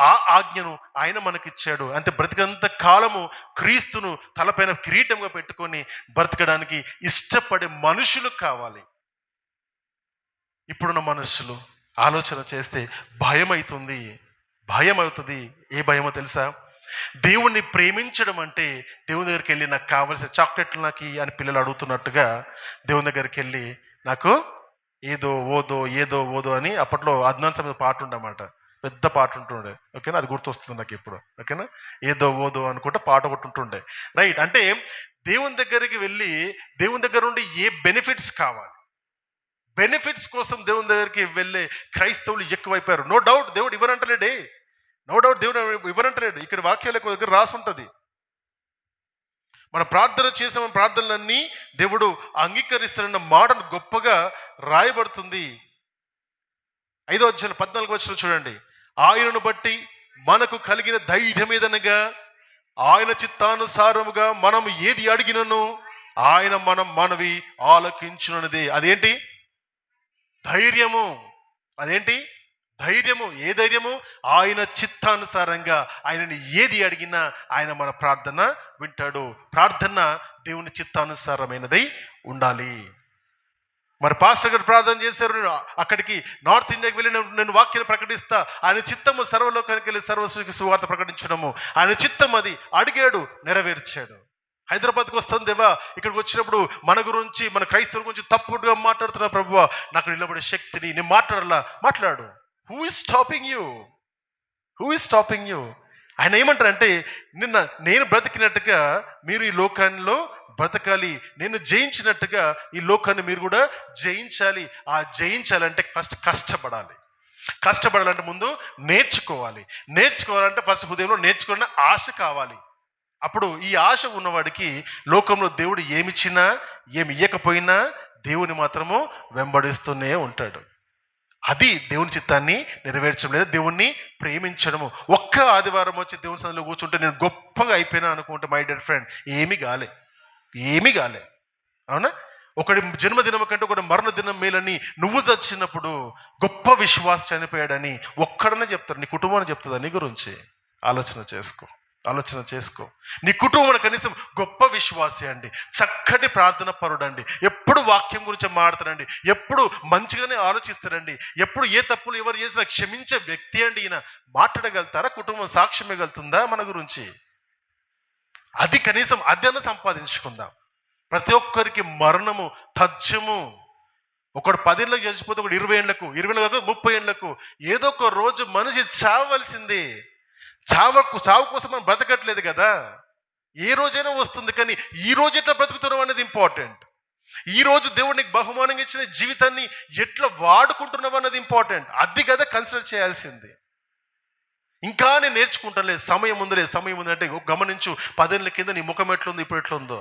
S1: ఆ ఆజ్ఞను ఆయన మనకిచ్చాడు. అంటే బ్రతికంత కాలము క్రీస్తును తలపైన కిరీటంగా పెట్టుకొని బ్రతకడానికి ఇష్టపడే మనుషులు కావాలి. ఇప్పుడున్న మనుషులు ఆలోచన చేస్తే భయం అవుతుంది. ఏ భయమో తెలుసా? దేవుణ్ణి ప్రేమించడం అంటే దేవుని దగ్గరికి వెళ్ళి నాకు కావలసిన చాక్లెట్లు నాకు అని పిల్లలు అడుగుతున్నట్టుగా దేవుని దగ్గరికి వెళ్ళి నాకు ఏదో ఓదో అని అప్పట్లో అద్నాన్ సమేత పాట ఉండమాట, పెద్ద పాట ఉంటుండే. ఓకేనా? అది గుర్తొస్తుంది నాకు ఇప్పుడు. ఓకేనా? ఏదో ఓదో అనుకుంటే పాట ఒకటి ఉంటుండే. రైట్. అంటే దేవుని దగ్గరికి వెళ్ళి దేవుని దగ్గర నుండి ఏ బెనిఫిట్స్ కావాలి, బెనిఫిట్స్ కోసం దేవుని దగ్గరికి వెళ్ళే క్రైస్తవులు ఎక్కువైపోయారు. నో డౌట్ దేవుడు ఇవ్వనంటలేడే, దేవుడు ఇవ్వనంటలేడు. ఇక్కడ వాక్యాలకు దగ్గర రాసి ఉంటుంది. మన ప్రార్థన చేసిన ప్రార్థనలన్నీ దేవుడు అంగీకరిస్తాడన్న మాటను గొప్పగా రాయబడుతుంది. 5వ అధ్యాయం 14వ వచనం చూడండి. ఆయనను బట్టి మనకు కలిగిన ధైర్యం ఏదనగా ఆయన చిత్తానుసారముగా మనం ఏది అడిగినను ఆయన మనవి ఆలకించునది. అదేంటి? ధైర్యము. అదేంటి? ధైర్యము. ఏ ధైర్యము? ఆయన చిత్తానుసారంగా ఆయనని ఏది అడిగినా ఆయన మన ప్రార్థన వింటాడు. ప్రార్థన దేవుని చిత్తానుసారమైనదై ఉండాలి. మరి పాస్టర్ గారు ప్రార్థన చేశారు, నేను అక్కడికి నార్త్ ఇండియాకి వెళ్ళి నేను వాక్యాన్ని ప్రకటిస్తా, ఆయన చిత్తము సర్వలోకానికి వెళ్ళి సర్వశ్రీకి సువార్త ప్రకటించడము ఆయన చిత్తం. అది అడిగాడు, నెరవేర్చాడు. హైదరాబాద్కి వస్తుంది దేవా, ఇక్కడికి వచ్చినప్పుడు మన గురించి, మన క్రైస్తవుల గురించి తప్పుడుగా మాట్లాడుతున్నా ప్రభువా, నాకు నిలబడే శక్తిని నేను మాట్లాడు. Who is stopping you? ఆయన ఏమంటారంటే, నేను బ్రతికినట్టుగా మీరు ఈ లోకాల్లో బ్రతకాలి, నేను జయించినట్టుగా ఈ లోకాన్ని మీరు కూడా జయించాలి. ఆ జయించాలంటే ఫస్ట్ కష్టపడాలంటే ముందు నేర్చుకోవాలంటే ఫస్ట్ హృదయంలో నేర్చుకోవాలన్న ఆశ కావాలి. అప్పుడు ఈ ఆశ ఉన్నవాడికి లోకంలో దేవుడు ఏమిచ్చినా ఏమి ఇయ్యకపోయినా దేవుని మాత్రము వెంబడిస్తూనే ఉంటాడు. అది దేవుని చిత్తాన్ని నెరవేర్చడం, లేదా దేవుణ్ణి ప్రేమించడము. ఒక్క ఆదివారం వచ్చి దేవుని సన్నిధిలో కూర్చుంటే నేను గొప్పగా అయిపోయినా అనుకుంటే మై డియర్ ఫ్రెండ్, ఏమీ కాలే. అవునా? ఒకటి జన్మదినం కంటే ఒకటి మరణదినం మేలని నువ్వు చచ్చినప్పుడు గొప్ప విశ్వాస చనిపోయాడని ఒక్కడనే చెప్తారు. నీ కుటుంబాన్ని చెప్తుందా నీ గురించి? ఆలోచన చేసుకో. నీ కుటుంబం కనీసం గొప్ప విశ్వాసి అండి, చక్కటి ప్రార్థన పరుడండి, ఎప్పుడు వాక్యం గురించి మాట్లాడతారండి, ఎప్పుడు మంచిగానే ఆలోచిస్తారండి, ఎప్పుడు ఏ తప్పులు ఎవరు చేసినా క్షమించే వ్యక్తి అండి. ఈయన మాట్లాడగలుగుతారా? కుటుంబం సాక్ష్యం ఇవ్వగలుగుతుందా మన గురించి? అది కనీసం అదన్నా సంపాదించుకుందాం. ప్రతి ఒక్కరికి మరణము తథ్యము. ఒకడు 10 ఏళ్ళకు చచ్చిపోతే ఒకడు 20 ఏళ్ళకు, 30 ఏళ్ళకు ఏదో ఒక రోజు మనిషి చావవలసిందే. చావు కోసం మనం బ్రతకట్లేదు కదా, ఏ రోజైనా వస్తుంది. కానీ ఈ రోజు ఎట్లా బ్రతుకుతున్నాం అనేది ఇంపార్టెంట్. ఈ రోజు దేవుడు నీకు బహుమానంగా ఇచ్చిన జీవితాన్ని ఎట్లా వాడుకుంటున్నావు అన్నది ఇంపార్టెంట్. అది కదా కన్సిడర్ చేయాల్సింది. ఇంకా నేను నేర్చుకుంటానులే, సమయం ఉందిలే అంటే గమనించు, 10 ఏళ్ళ కింద నీ ముఖం ఎట్లుంది, ఇప్పుడు ఎట్లుందో.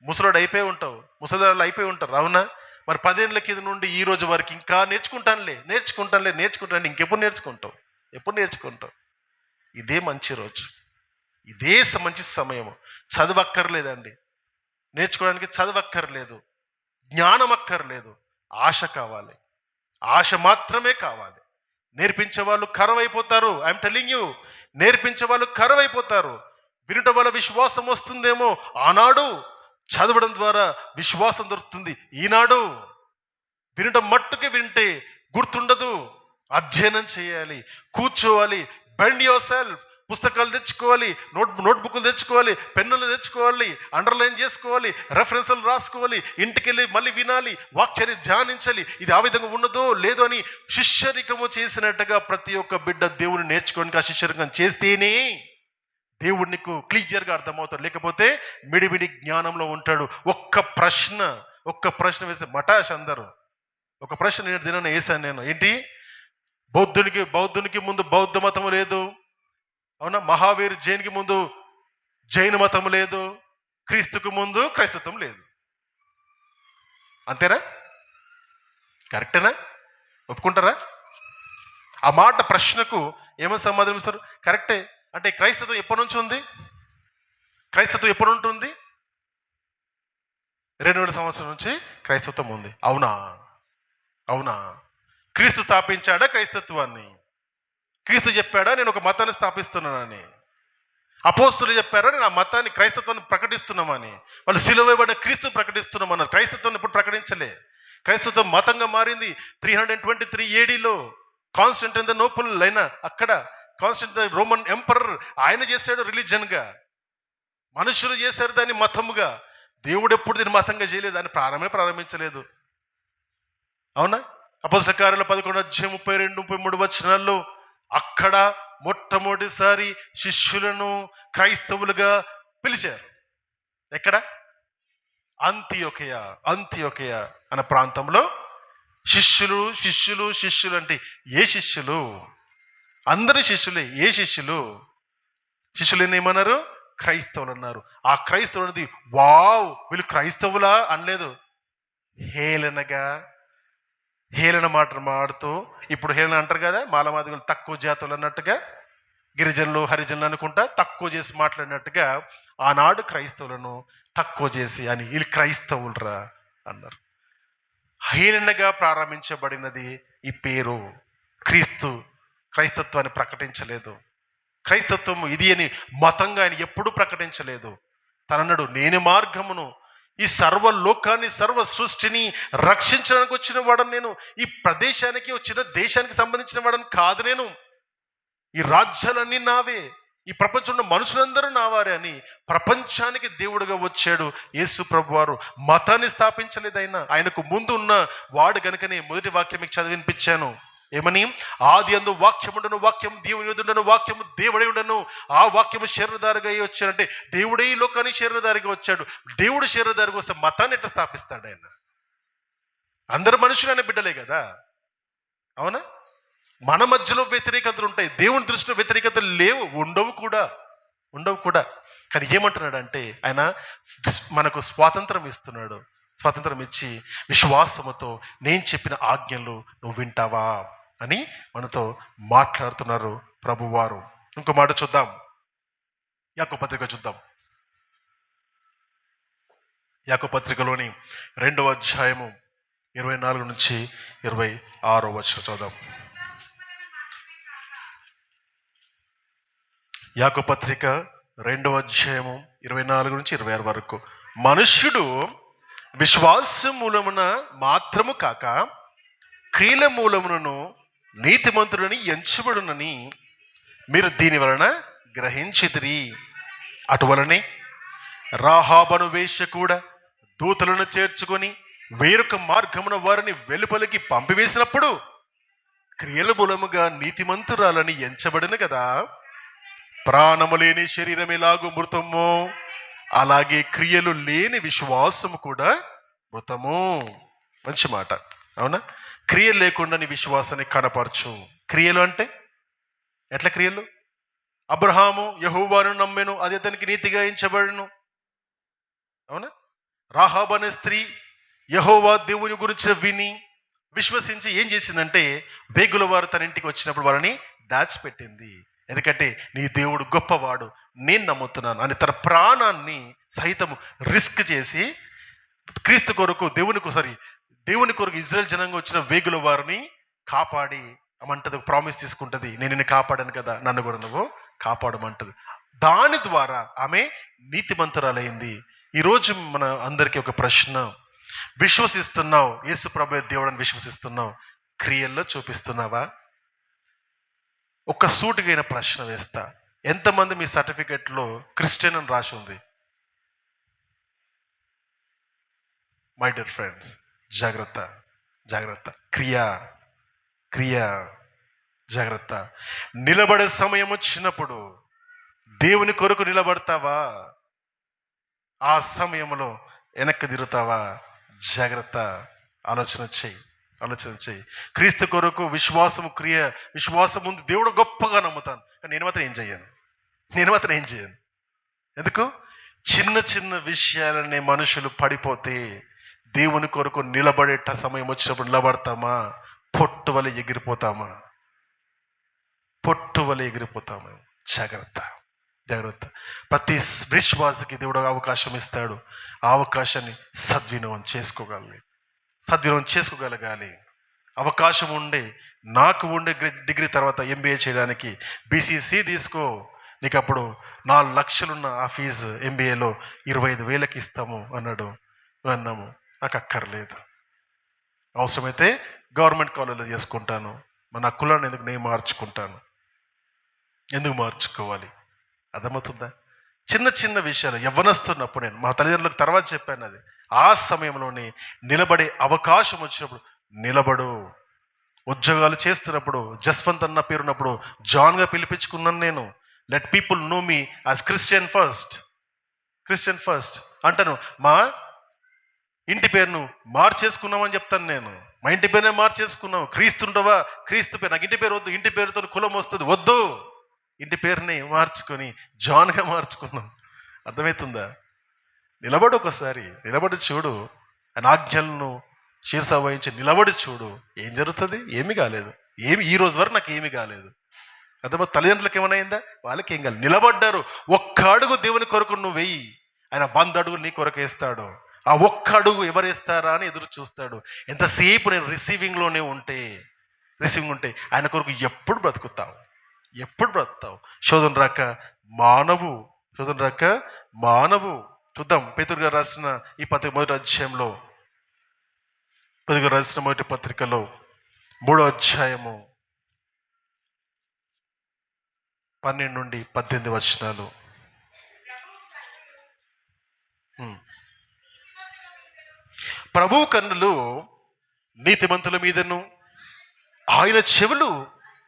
S1: ముసలాడు అయిపోయి ఉంటావు, ముసలాళ్ళు అయిపోయి ఉంటారు. అవునా? మరి 10 ఏళ్ళ కింద నుండి ఈ రోజు వరకు ఇంకా నేర్చుకుంటానులే ఇంకెప్పుడు నేర్చుకుంటావు? ఇదే మంచి రోజు, ఇదే మంచి సమయము. చదవక్కర్లేదండి, నేర్చుకోవడానికి చదవక్కర్లేదు, జ్ఞానం అక్కర్లేదు, ఆశ కావాలి. ఆశ మాత్రమే కావాలి. నేర్పించే వాళ్ళు కరువైపోతారు. ఐఎమ్ టెల్లింగ్ యూ, నేర్పించే వాళ్ళు కరువైపోతారు. వినటం వల్ల విశ్వాసం వస్తుందేమో ఆనాడు, చదవడం ద్వారా విశ్వాసం దొరుకుతుంది ఈనాడు. వినటం మట్టుకే వింటే గుర్తుండదు. అధ్యయనం చేయాలి, కూర్చోవాలి, బెండ్ యువర్ సెల్ఫ్. పుస్తకాలు తెచ్చుకోవాలి, నోట్బుక్లు తెచ్చుకోవాలి, పెన్నులు తెచ్చుకోవాలి, అండర్లైన్ చేసుకోవాలి, రెఫరెన్స్లు రాసుకోవాలి, ఇంటికి వెళ్ళి మళ్ళీ వినాలి, వాక్యాన్ని ధ్యానించాలి. ఇది ఆ విధంగా ఉన్నదో లేదో అని శిష్యరికము చేసినట్టుగా ప్రతి ఒక్క బిడ్డ దేవుని నేర్చుకోవడానికి ఆ శిష్యరికం చేస్తేనే దేవుడు నీకు క్లియర్గా అర్థమవుతాడు. లేకపోతే మిడిమిడి జ్ఞానంలో ఉంటాడు. ఒక్క ప్రశ్న వేస్తే మటాష్ అందరూ. ఒక ప్రశ్న నేను దినాన్ని వేసాను నేను. ఏంటి? బౌద్ధునికి ముందు బౌద్ధ మతం లేదు, అవునా? మహావీర్ జైన్కి ముందు జైన మతం లేదు, క్రీస్తుకు ముందు క్రైస్తత్వం లేదు. అంతేనా? కరెక్టేనా? ఒప్పుకుంటారా? ఆ మాట ప్రశ్నకు ఏమని సమాధానం ఇస్తారు? కరెక్టే. అంటే క్రైస్తవం ఎప్పటి నుంచి ఉంది? క్రైస్తవం ఎప్పుడు ఉంటుంది? 2000 సంవత్సరం నుంచి క్రైస్తవం ఉంది. అవునా? అవునా? క్రీస్తు స్థాపించాడా క్రైస్తత్వాన్ని? క్రీస్తు చెప్పాడా నేను ఒక మతాన్ని స్థాపిస్తున్నానని? అపోస్తులు చెప్పారా నేను ఆ మతాన్ని క్రైస్తత్వాన్ని ప్రకటిస్తున్నామని? వాళ్ళు సిలువ వేయబడిన క్రీస్తు ప్రకటిస్తున్నామన్నారు. క్రైస్తత్వాన్ని ఎప్పుడు ప్రకటించలే. క్రైస్తత్వం మతంగా మారింది 323 ADలో కాన్స్టంటైనోపుల్ అయిన అక్కడ కాన్స్టంటైన్ రోమన్ ఎంపరర్ ఆయన చేశాడు రిలీజన్గా. మనుషులు చేశారు దాన్ని మతముగా. దేవుడు ఎప్పుడు దీన్ని మతంగా చేయలేదు, దాన్ని ప్రారంభించలేదు. అవునా? అపోస్తల కార్యాలు 11:32-33 అక్కడ మొట్టమొదటిసారి శిష్యులను క్రైస్తవులుగా పిలిచారు. ఎక్కడ? అంతియోకయ అనే ప్రాంతంలో శిష్యులు శిష్యులు శిష్యులు అంటే ఏ శిష్యులు? అందరి శిష్యులే. ఏ శిష్యులు? శిష్యులు ఏమన్నారు? క్రైస్తవులు అన్నారు. ఆ క్రైస్తవులు అనేది వావ్ వీళ్ళు క్రైస్తవులా అనలేదు. హేళన మాటలు మాడుతూ, ఇప్పుడు హేళన అంటారు కదా, మాలమాదిగులు తక్కువ జాతులు అన్నట్టుగా, గిరిజనులు హరిజనులు అనుకుంటా తక్కువ చేసి మాట్లాడినట్టుగా ఆనాడు క్రైస్తవులను తక్కువ చేసి అని వీళ్ళు క్రైస్తవులరా అన్నారు. హేళనగా ప్రారంభించబడినది ఈ పేరు. క్రైస్తత్వాన్ని ప్రకటించలేదు. క్రైస్తత్వం ఇది అని మతంగా ఆయన ఎప్పుడూ ప్రకటించలేదు. తనన్నాడు నేనే మార్గమును, ఈ సర్వలోకాన్ని సర్వ సృష్టిని రక్షించడానికి వచ్చిన వాడను నేను. ఈ ప్రదేశానికి వచ్చిన దేశానికి సంబంధించిన వాడని కాదు నేను. ఈ రాజ్యాలన్నీ నావే, ఈ ప్రపంచంలో మనుషులందరూ నావారే అని ప్రపంచానికి దేవుడుగా వచ్చాడు యేసు ప్రభు వారు. మతాన్ని స్థాపించలేదు ఆయనకు ముందు ఉన్న వాడు గనుకనే మొదటి వాక్యం మీకు చదివినిపించాను. ఏమని? ఆది అందు వాక్యముండను, వాక్యం దేవుని యొద్దనుండెను, వాక్యము దేవుడై ఉండను, ఆ వాక్యము శరీరధారిగా వచ్చాడంటే దేవుడే ఈ లోకానికి శరీరధారిగా వచ్చాడు. దేవుడు శరీరధారిగా వస్తే మతాన్ని ఎట్లా స్థాపిస్తాడు ఆయన? అందరు మనుషులైన బిడ్డలే కదా, అవునా? మన మధ్యలో వ్యతిరేకతలు ఉంటాయి, దేవుని దృష్టిలో వ్యతిరేకతలు లేవు, ఉండవు కూడా. కానీ ఏమంటున్నాడు అంటే ఆయన మనకు స్వాతంత్రం ఇస్తున్నాడు. స్వాతంత్రం ఇచ్చి విశ్వాసముతో నేను చెప్పిన ఆజ్ఞలు నువ్వు వింటావా అని మనతో మాట్లాడుతున్నారు ప్రభువారు. ఇంకో మాట చూద్దాం, యాకోబు పత్రిక చూద్దాం. యాకోబు పత్రికలోని 2వ అధ్యాయము 24-26 చూద్దాం. యాకోబు పత్రిక 2వ అధ్యాయము 24-26 వరకు. మనుష్యుడు విశ్వాస మూలమున మాత్రము కాక క్రియల మూలమును నీతిమంతుడని ఎంచబడునని మీరు దీని వలన గ్రహించితిరి. అటువలనే రాహాబను వేశ్య కూడా దూతలను చేర్చుకొని వేరొక మార్గమున వారిని వెలుపలికి పంపివేసినప్పుడు క్రియల మూలముగా నీతిమంతురాలని ఎంచబడిన కదా. ప్రాణము లేని శరీరం ఎలాగూ మృతమో అలాగే క్రియలు లేని విశ్వాసము కూడా మృతము. మంచి మాట, అవునా? క్రియలు లేకుండా నీ విశ్వాసాన్ని కనపరచు. క్రియలు అంటే ఎట్లా క్రియలు? అబ్రహాము యెహోవాను నమ్మెను, అది అతనికి నీతిగా ఎంచబడెను, అవునా? రాహాబు అనే స్త్రీ యెహోవా దేవుని గురించి విని విశ్వసించి ఏం చేసిందంటే వేగుల వారు తన ఇంటికి వచ్చినప్పుడు వారిని దాచిపెట్టింది. ఎందుకంటే నీ దేవుడు గొప్పవాడు, నేను నమ్ముతున్నాను అని తన ప్రాణాన్ని సహితము రిస్క్ చేసి క్రీస్తు కొరకు దేవుని కొరకు ఇజ్రాయెల్ జనంగా వచ్చిన వేగుల వారిని కాపాడి అమంటది, ప్రామిస్ తీసుకుంటుంది, నేను నిన్ను కాపాడాను కదా, నన్ను కూడా నువ్వు కాపాడమంటది. దాని ద్వారా ఆమె నీతిమంతురాలైంది. ఈరోజు మన అందరికీ ఒక ప్రశ్న, విశ్వసిస్తున్నావు యేసు ప్రభువే దేవుడని విశ్వసిస్తున్నావు, క్రియల్లో చూపిస్తున్నావా? ఒక సూటిగైన ప్రశ్న వేస్తా, ఎంతమంది మీ సర్టిఫికెట్లో క్రిస్టియన్ అని రాసి ఉంది? మై డియర్ ఫ్రెండ్స్, జాగ్రత్త. క్రియ జాగ్రత్త. నిలబడే సమయం వచ్చినప్పుడు దేవుని కొరకు నిలబడతావా? ఆ సమయంలో వెనక్కి తిరుగుతావా? జాగ్రత్త. ఆలోచన చెయ్యి. క్రీస్తు కొరకు విశ్వాసం ఉంది. దేవుడు గొప్పగా నమ్ముతాను, కానీ నేను మాత్రం ఏం చేయను. ఎందుకు? చిన్న చిన్న విషయాలనే మనుషులు పడిపోతే దేవుని కొరకు నిలబడేట సమయం వచ్చినప్పుడు నిలబడతామా? పొట్టు వల్ల ఎగిరిపోతామా? పొట్టు వలె ఎగిరిపోతాము. జాగ్రత్త, జాగ్రత్త. ప్రతి విశ్వాసకి దేవుడు అవకాశం ఇస్తాడు. ఆ అవకాశాన్ని సద్వినియోగం చేసుకోగలగాలి. అవకాశం ఉండే, నాకు ఉండే డిగ్రీ తర్వాత MBA చేయడానికి BCC తీసుకో, నీకు అప్పుడు 4 లక్షలున్న ఆ ఫీజు MBAలో 25,000కి ఇస్తాము అన్నాడు. అన్నాము, నాకు అక్కర్లేదు, అవసరమైతే గవర్నమెంట్ కాలేజీలో చేసుకుంటాను, నా కులాన్ని ఎందుకు నేను మార్చుకుంటాను, ఎందుకు మార్చుకోవాలి? అర్థమవుతుందా? చిన్న చిన్న విషయాలు యవ్వనస్తున్నప్పుడు నేను మా తల్లిదండ్రులకు తర్వాత చెప్పాను. అది ఆ సమయంలోనే నిలబడే అవకాశం వచ్చినప్పుడు నిలబడు. ఉద్యోగాలు చేస్తున్నప్పుడు జస్వంత్ అన్న పేరున్నప్పుడు జాన్గా పిలిపించుకున్నాను నేను. Let people know me as Christian first అంటాను. మా ఇంటి పేరును మార్చేసుకున్నామని చెప్తాను నేను. మా ఇంటి పేరునే మార్చేసుకున్నాం. క్రీస్తుండవా, క్రీస్తు పేరు, నాకు ఇంటి పేరు వద్దు, ఇంటి పేరుతో కులం వస్తుంది, వద్దు, ఇంటి పేరుని మార్చుకొని జాన్గా మార్చుకున్నాం. అర్థమవుతుందా? నిలబడు, ఒకసారి నిలబడి చూడు, ఆయన ఆజ్ఞలను శీర్ష వహించి నిలబడి చూడు, ఏం జరుగుతుంది? ఏమీ కాలేదు. ఈ రోజు వరకు నాకు ఏమీ కాలేదు. అర్థమా? తల్లిదండ్రులకు ఏమైనా అయిందా? వాళ్ళకి ఏం కాలేదు. నిలబడ్డారు. ఒక్క అడుగు దేవుని కొరకు నువ్వు వెయ్యి, ఆయన 100 అడుగులు నీ కొరకు వేస్తాడు. ఆ ఒక్క అడుగు ఎవరు వేస్తారా అని ఎదురు చూస్తాడు. ఎంతసేపు నేను రిసీవింగ్లోనే ఉంటే ఆయన కొరకు ఎప్పుడు బ్రతుకుతావు? శోధన రాక మానవు. చూద్దాం పేతురు గారు రాసిన ఈ పత్రిక మొదటి అధ్యాయంలో, పేతురు గారు రాసిన మొదటి పత్రికలో 3వ అధ్యాయము 12 నుండి 18 వచనాలు. ప్రభువు కన్నులు నీతిమంతుల మీదను, ఆయన చెవులు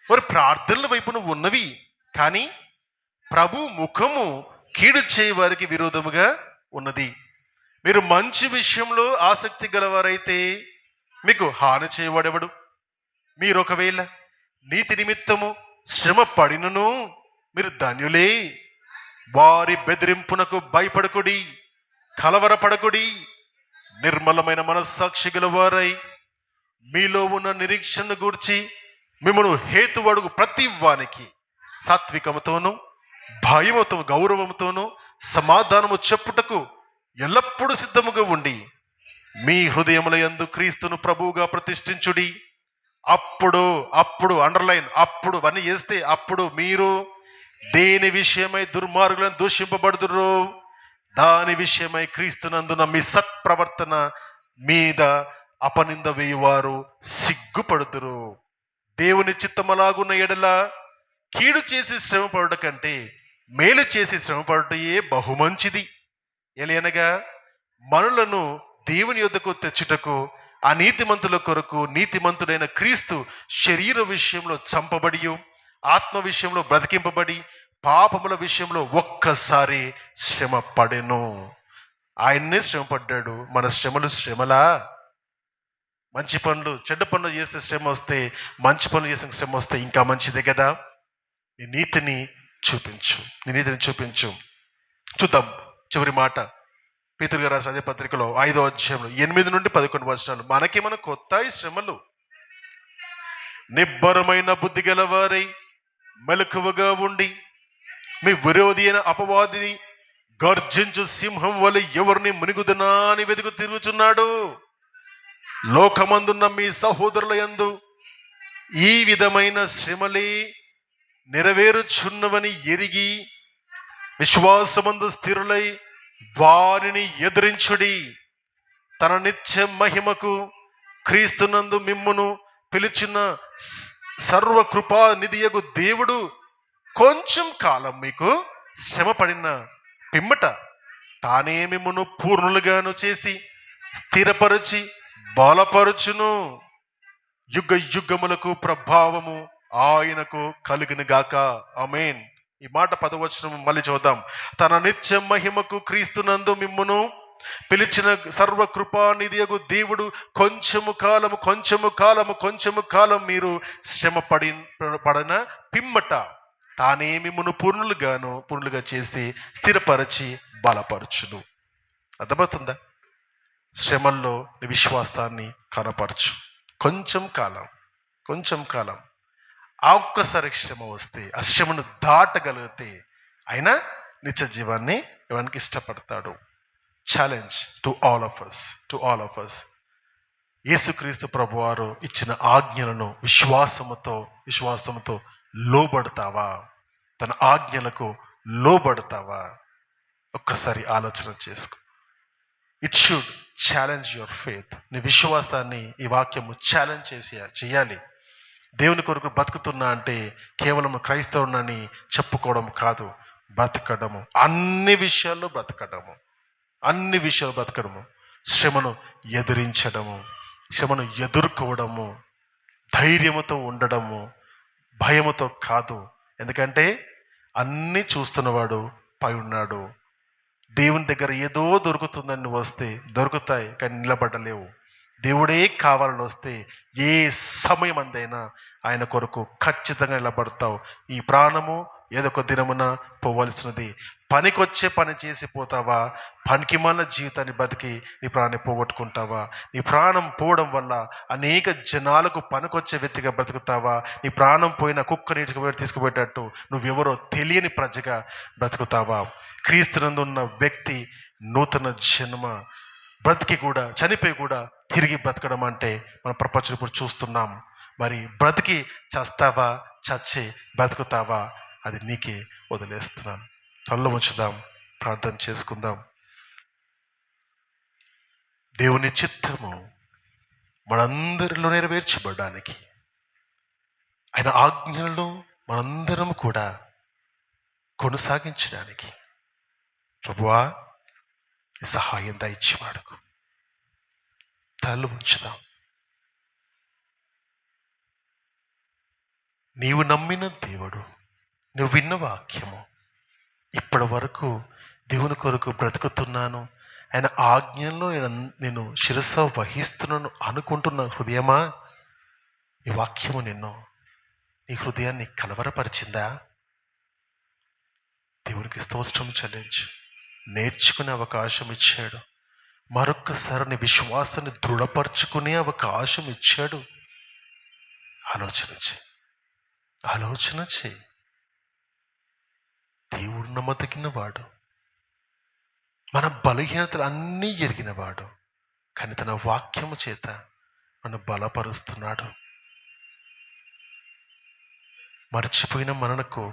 S1: వారి ప్రార్థనల వైపును ఉన్నవి, కానీ ప్రభు ముఖము కీడు చేయ వారికి విరోధముగా ఉన్నది. మీరు మంచి విషయంలో ఆసక్తి గలవారైతే మీకు హాని చేయవాడెవడు? మీరు ఒకవేళ నీతి నిమిత్తము శ్రమ పడినను మీరు ధన్యులే. వారి బెదిరింపునకు భయపడకుడి, కలవరపడకుడి. నిర్మలమైన మనస్సాక్షి గలవారై మీలో ఉన్న నిరీక్షణను గూర్చి మిమ్మల్ని హేతువడుగు ప్రతి వానికి సాత్వికముతోనూ భయముతో గౌరవముతోనూ సమాధానము చెప్పుటకు ఎల్లప్పుడూ సిద్ధముగా ఉండి మీ హృదయముల యందు క్రీస్తును ప్రభువుగా ప్రతిష్ఠించుడి. అప్పుడు అండర్లైన్, అప్పుడు అన్నీ చేస్తే అప్పుడు మీరు దేని విషయమై దుర్మార్గులను దూషింపబడుదురో దాని విషయమై క్రీస్తునందున మీ సత్ప్రవర్తన మీద అపనింద వేయువారు సిగ్గుపడుదురు. దేవుని చిత్తమలాగున్న ఎడల కీడు చేసి శ్రమపడుట కంటే మేలు చేసి శ్రమపడుటయే బహుమంచిది. ఎలయనగా మనులను దేవుని యొద్దకు తెచ్చుటకు ఆ నీతిమంతుల కొరకు నీతిమంతుడైన క్రీస్తు శరీర విషయంలో చంపబడి ఆత్మ విషయంలో బ్రతికింపబడి పాపముల విషయంలో ఒక్కసారి శ్రమ పడెను. ఆయన్నే శ్రమపడ్డాడు. మన శ్రమలా? మంచి పనులు చెడ్డ పనులు చేస్తే శ్రమ వస్తే, మంచి పనులు చేసిన శ్రమ వస్తే ఇంకా మంచిదే కదా. నీ నీతిని చూపించు. చూద్దాం చివరి మాట పేతురు గారు రాసిన అదే పత్రికలో 5వ అధ్యాయంలో 8 నుండి 11 వచనాలు. మనకేమైనా కొత్త ఈ శ్రమలు? నిబ్బరమైన బుద్ధి గలవారై మెలకువగా ఉండి మీ విరోధి అయిన అపవాదిని గర్జించు సింహం వలె ఎవరిని మునిగుదనా అని వెతుకు తిరుగుచున్నాడు. లోకమందున్న మీ సహోదరుల యందు ఈ విధమైన శ్రమలే నెరవేరుచున్నవని ఎరిగి విశ్వాసమందు స్థిరులై వారిని ఎదిరించుడి. తన నిత్య మహిమకు క్రీస్తునందు మిమ్మును పిలిచిన సర్వకృపా నిధియగు దేవుడు కొంచెం కాలం మీకు శ్రమ పడిన పిమ్మట తానే మిమ్మును పూర్ణులుగాను చేసి స్థిరపరచి బలపరచును. యుగ యుగములకు ప్రభావము ఆయనకు కలుగును గాక. ఆమేన్. ఈ మాట 10వ వచనం మళ్ళీ చూద్దాం. తన నిత్య మహిమకు క్రీస్తునందు మిమ్మును పిలిచిన సర్వకృపానిధియగు దేవుడు కొంచెము కాలము మీరు శ్రమ పడిన పిమ్మట తానే మిమ్మును పూర్ణులుగా చేసి స్థిరపరచి బలపరచును. అర్థమవుతుందా? శ్రమల్లో విశ్వాసాన్ని కనపరచు. కొంచెం కాలం ఆ ఒక్కసారి శ్రమ వస్తే ఆ శ్రమను దాటగలిగితే ఆయన నిత్య జీవాన్ని ఇవ్వడానికి ఇష్టపడతాడు. Challenge to all of us, to all of us. యేసుక్రీస్తు ప్రభువారు ఇచ్చిన ఆజ్ఞలను విశ్వాసముతో లోబడతావా? తన ఆజ్ఞలకు లోబడతావా? ఒక్కసారి ఆలోచన చేసుకో. It should challenge your faith. నీ విశ్వాసాన్ని ఈ వాక్యము ఛాలెంజ్ చేయాలి. దేవుని కొరకు బతుకుతున్నా అంటే కేవలం క్రైస్తవునని చెప్పుకోవడం కాదు, బ్రతకడము. అన్ని విషయాల్లో బ్రతకడము, శ్రమను ఎదిరించడము, శ్రమను ఎదుర్కోవడము, ధైర్యముతో ఉండడము, భయముతో కాదు. ఎందుకంటే అన్నీ చూస్తున్నవాడు పై ఉన్నాడు. దేవుని దగ్గర ఏదో దొరుకుతుందని నువ్వు వస్తే దొరుకుతాయి, కానీ నిలబడలేవు. దేవుడే కావాలని వస్తే ఏ సమయం అందైనా ఆయన కొరకు ఖచ్చితంగా నిలబడతావు. ఈ ప్రాణము ఏదో ఒక దినమున పోవలసినది. పనికొచ్చే పని చేసి పోతావా? పనికిమాలిన జీవితాన్ని బతికి నీ ప్రాణాన్ని పోగొట్టుకుంటావా? నీ ప్రాణం పోవడం వల్ల అనేక జనాలకు పనికొచ్చే వ్యక్తిగా బ్రతుకుతావా? నీ ప్రాణం పోయిన కుక్క నీటికి తీసుకుపోయేటట్టు నువ్వెవరో తెలియని ప్రజగా బ్రతుకుతావా? క్రీస్తునందున్న వ్యక్తి నూతన జన్మ బ్రతికి కూడా చనిపోయి కూడా తిరిగి బ్రతకడం అంటే మన ప్రపంచం ఇప్పుడు చూస్తున్నాం. మరి బ్రతికి చస్తావా, చచ్చి బ్రతుకుతావా? అది నీకే వదిలేస్తున్నాను. కళ్ళు ఉంచుదాం, ప్రార్థన చేసుకుందాం. దేవుని చిత్తము మనందరిలో నెరవేర్చబడడానికి, ఆయన ఆజ్ఞలను మనందరం కూడా కొనసాగించడానికి ప్రభువా ఈ సహాయం దయచేవాడుకు. తల ఉంచుదాం. నీవు నమ్మిన దేవుడు, నువ్వు విన్న వాక్యము, ఇప్పటి వరకు దేవుని కొరకు బ్రతుకుతున్నాను, ఆయన ఆజ్ఞలను నేను శిరస్సు వహిస్తున్నాను అనుకుంటున్న హృదయమా, ఈ వాక్యము నీ హృదయాన్ని కలవరపరిచిందా? దేవునికి స్తోత్రం చెల్లించు. నేర్చుకునే అవకాశం ఇచ్చాడు. మరొక్కసారి నీ విశ్వాసాన్ని దృఢపరచుకునే అవకాశం ఇచ్చాడు. ఆలోచన చేయి. దేవుడు నమ్మదగిన వాడు, మన బలహీనతలు అన్నీ ఎరిగినవాడు, కానీ తన వాక్యము చేత మనం బలపరుస్తున్నాడు. మర్చిపోయిన మనకు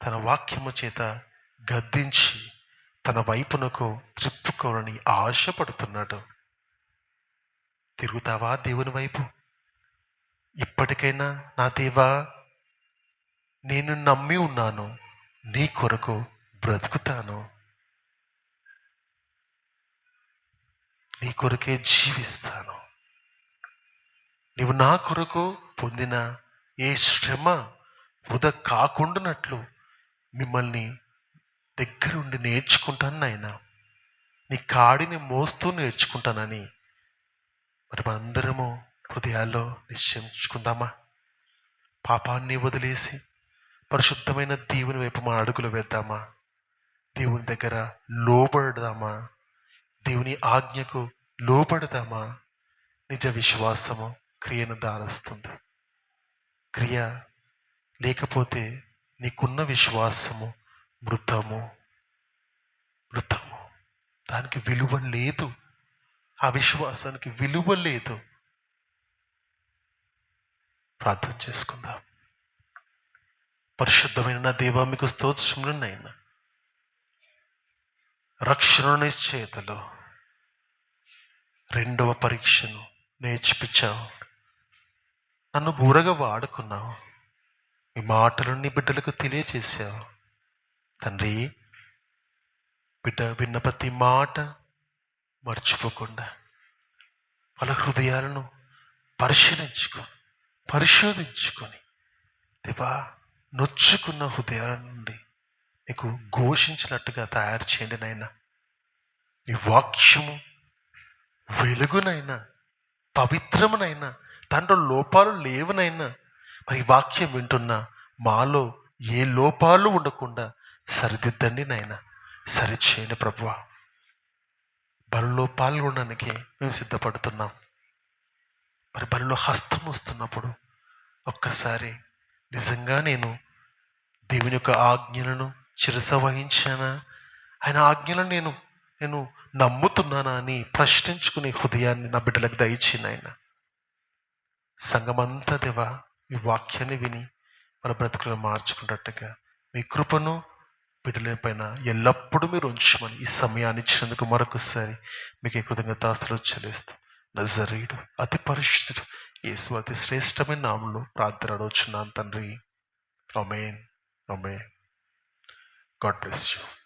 S1: తన వాక్యము చేత గద్దించి తన వైపునకు త్రిప్పుకోవాలని ఆశపడుతున్నాడు. తిరుగుతావా దేవుని వైపు? ఇప్పటికైనా నా దేవా, నేను నమ్మి ఉన్నాను, నీ కొరకు బ్రతుకుతాను, నీ కొరకే జీవిస్తాను. నీవు నా కొరకు పొందిన ఏ శ్రమ వృధా కాకుండానట్లు మిమ్మల్ని దగ్గరుండి నేర్చుకుంటాను నాయనా, నీ కాడిని మోస్తూ నేర్చుకుంటానని మరి మనందరము హృదయాల్లో నిశ్చయించుకుందామా? పాపాన్ని వదిలేసి పరిశుద్ధమైన దేవుని వైపు మన అడుగులు వేద్దామా? దేవుని దగ్గర లోబడదామా? దేవుని ఆజ్ఞకు లోబడదామా? నిజ విశ్వాసము క్రియను దారుస్తుంది. క్రియ లేకపోతే నీకున్న విశ్వాసము మృతము. దానికి విలువ లేదు. ఆ విశ్వాసానికి విలువ లేదు. ప్రార్థన చేసుకుందాం. పరిశుద్ధమైన నా దేవా, మీకు స్తోత్రములనైనా. రక్షణ నిశ్చయతలో రెండవ పరీక్షను నేర్చిపించావు. నన్ను బూరగా వాడుకున్నావు. మీ మాటలను నీ బిడ్డలకు తెలియజేశావు తండ్రి. బిడ్డ విన్న ప్రతి మాట మర్చిపోకుండా వాళ్ళ హృదయాలను పరిశోధించుకొని దేవా, నొచ్చుకున్న హృదయాల నుండి నీకు ఘోషించినట్టుగా తయారు చేయండి నాయనా. నీ వాక్యము వెలుగునైనా, పవిత్రమునైనా, దాంట్లో లోపాలు లేవునైనా, మరి వాక్యం వింటున్నా మాలో ఏ లోపాలు ఉండకుండా సరిదిద్దండి నాయనా, సరిచేయండి ప్రభువా. బలిలో పాల్గొనడానికి మేము సిద్ధపడుతున్నాం. మరి బలిలో హస్తం వస్తున్నప్పుడు ఒక్కసారి నిజంగా నేను దేవుని యొక్క ఆజ్ఞలను శిరస వహించానా? ఆయన ఆజ్ఞలను నేను నేను నమ్ముతున్నానా అని ప్రశ్నించుకునే హృదయాన్ని నా బిడ్డలకు దయచేయండి ఆయన. సంఘమంతా దేవా మీ వాక్యాన్ని విని మన బ్రతుకులను మార్చుకున్నట్టుగా మీ కృపను బిడ్డల పైన ఎల్లప్పుడూ మీరు ఉంచమని ఈ సమయాన్ని ఇచ్చినందుకు మరొకసారి మీకు కృతజ్ఞతాస్తుతులు చెల్లిస్తూ నజరీయుడు అతి పరిశుద్ధుడు యేసు అతి శ్రేష్టమైన నామములో ప్రార్థన అడుగుచున్నాను తండ్రి. ఆమేన్. ఆమేన్. God bless you.